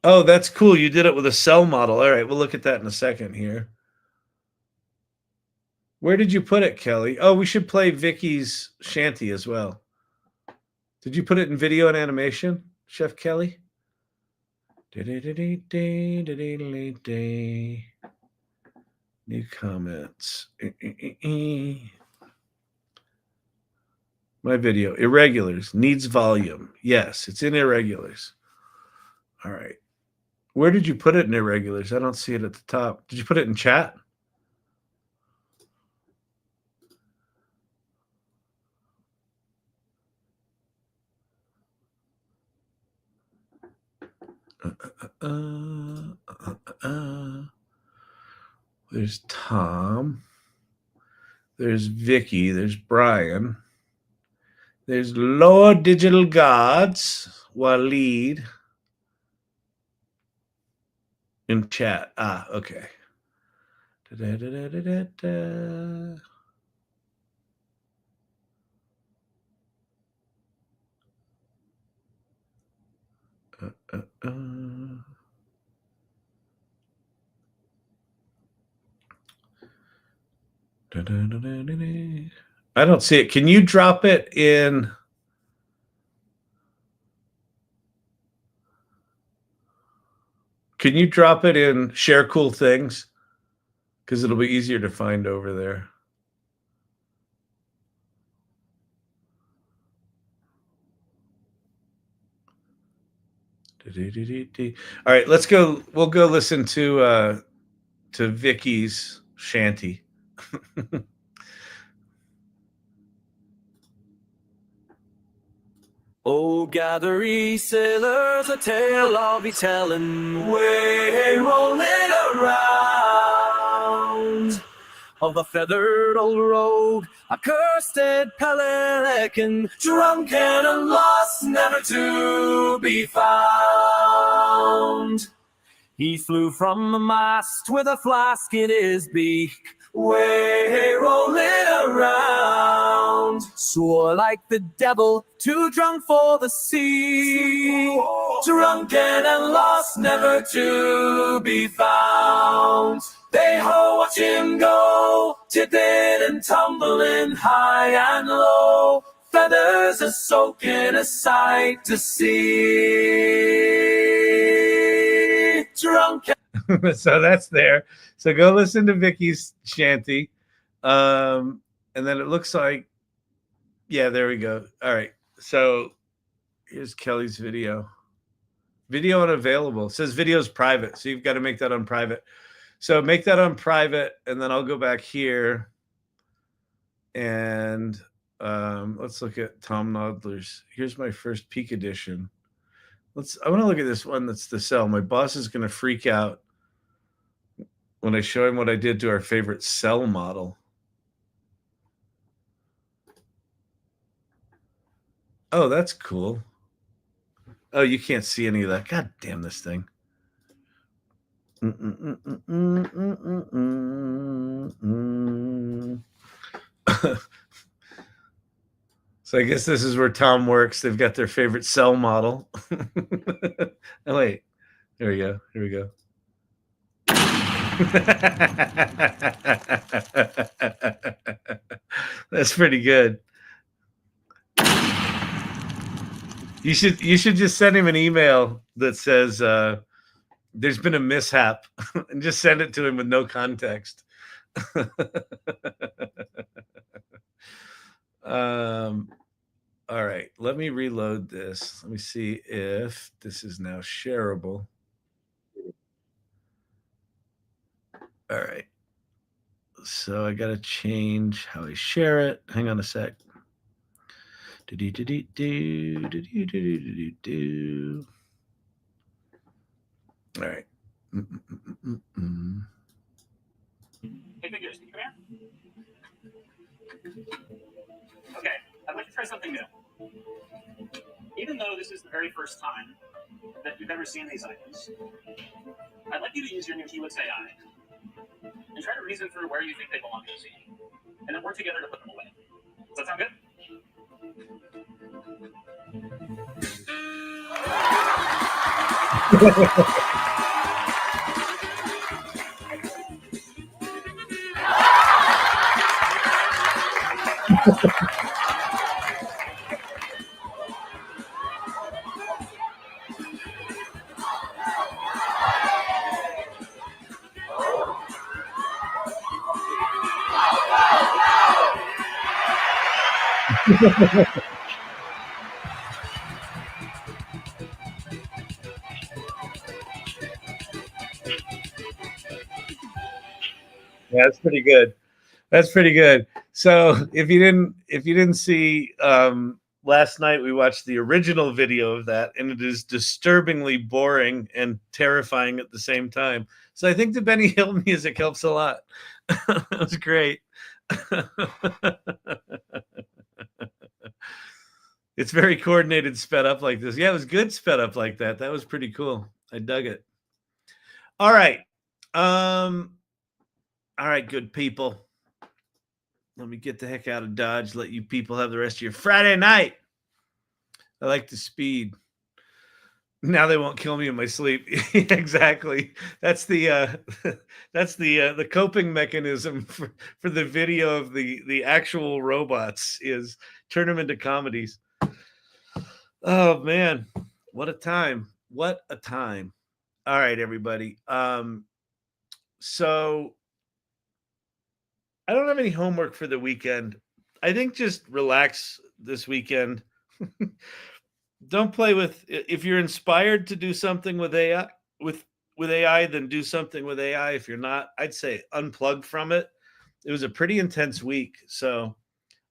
Oh, that's cool. You did it with a cell model. All right, we'll look at that in a second here. Where did you put it, Kelly? Oh, we should play Vicky's Shanty as well. Did you put it in video and animation, Chef Kelly? New comments. My video. Irregulars. Needs volume. Yes, it's in Irregulars. All right. Where did you put it in Irregulars? I don't see it at the top. Did you put it in chat? There's Tom. There's Vicky. There's Brian. There's Lord Digital Gods. Waleed. In chat. Ah, okay. I don't see it. Can you drop it in? Can you drop it in Share Cool Things? Because it'll be easier to find over there. All right, let's go. We'll go listen to Vicky's Shanty. Oh, gather ye sailors, a tale I'll be telling, way rolling around, of a feathered old rogue, a cursed pelican, drunken and lost, never to be found. He flew from the mast with a flask in his beak, way rolling around. Swore like the devil, too drunk for the sea, drunken and lost, never to be found. They ho, watch him go, tipping and tumbling high and low. Feathers are soaking, a sight to see. Drunken. So that's there. So go listen to Vicky's Shanty. And then it looks like, Yeah, there we go. All right. So here's Kelly's video. Video unavailable. It says video's private. So you've got to make that on private. So make that on private, and then I'll go back here. And let's look at Tom Nodler's. Here's my first Pika Edition. I want to look at this one that's the cell. My boss is going to freak out when I show him what I did to our favorite cell model. Oh, that's cool. Oh, you can't see any of that. God damn this thing. So I guess this is where Tom works. They've got their favorite cell model. Oh, wait. Here we go. Here we go. That's pretty good. You should just send him an email that says there's been a mishap and just send it to him with no context. All right, let me reload this. Let me see if this is now shareable. All right. So I got to change how I share it. Hang on a sec. All right. Hey, figures, can you come here? Okay, I'd like to try something new. Even though this is the very first time that you've ever seen these items, I'd like you to use your new Helix AI and try to reason through where you think they belong in the scene, and then work together to put them away. Does that sound good? Yeah, that's pretty good. That's pretty good. So if you didn't see last night, we watched the original video of that, and it is disturbingly boring and terrifying at the same time. So I think the Benny Hill music helps a lot. That was great. It's very coordinated, sped up like this. Yeah, it was good sped up like that. That was pretty cool. I dug it. All right. All right, good people. Let me get the heck out of Dodge. Let you people have the rest of your Friday night. I like the speed. Now they won't kill me in my sleep. Exactly. That's the the coping mechanism for the video of the actual robots is turn them into comedies. Oh man, what a time. What a time. All right, everybody. So I don't have any homework for the weekend. I think just relax this weekend. Don't play with, if you're inspired to do something with AI, with AI, then do something with AI. If you're not, I'd say unplug from it. It was a pretty intense week, so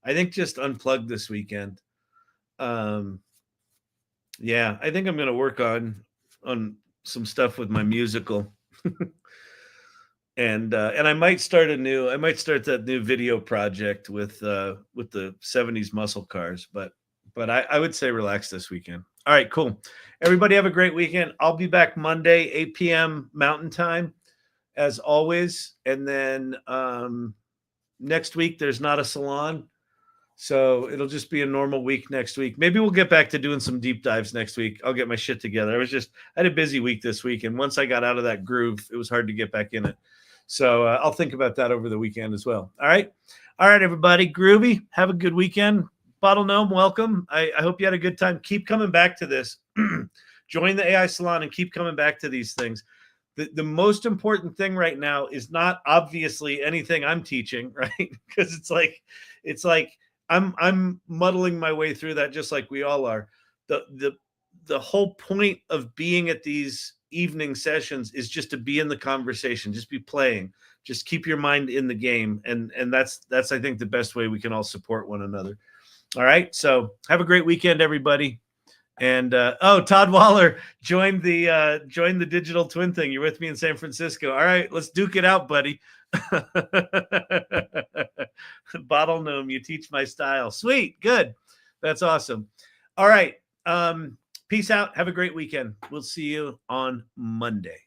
I think just unplug this weekend. Yeah, I think I'm going to work on some stuff with my musical. And I might start that new video project with the 70s muscle cars, but I would say relax this weekend. All right, cool. Everybody have a great weekend. I'll be back Monday, 8 p.m. Mountain Time, as always. And then next week, there's not a salon. So it'll just be a normal week next week. Maybe we'll get back to doing some deep dives next week. I'll get my shit together. I had a busy week this week. And once I got out of that groove, it was hard to get back in it. So I'll think about that over the weekend as well. All right. All right, everybody. Groovy. Have a good weekend. Bottle Gnome, welcome. I hope you had a good time. Keep coming back to this. Join the AI Salon and keep coming back to these things. The most important thing right now is not obviously anything I'm teaching, right? Because it's like I'm muddling my way through that just like we all are. The whole point of being at these evening sessions is just to be in the conversation, just be playing, just keep your mind in the game. And that's I think the best way we can all support one another. All right. So have a great weekend, everybody. And Todd Waller joined the digital twin thing. You're with me in San Francisco. All right, let's duke it out, buddy. Bottle gnome, you teach my style. Sweet, good. That's awesome. All right. Peace out. Have a great weekend. We'll see you on Monday.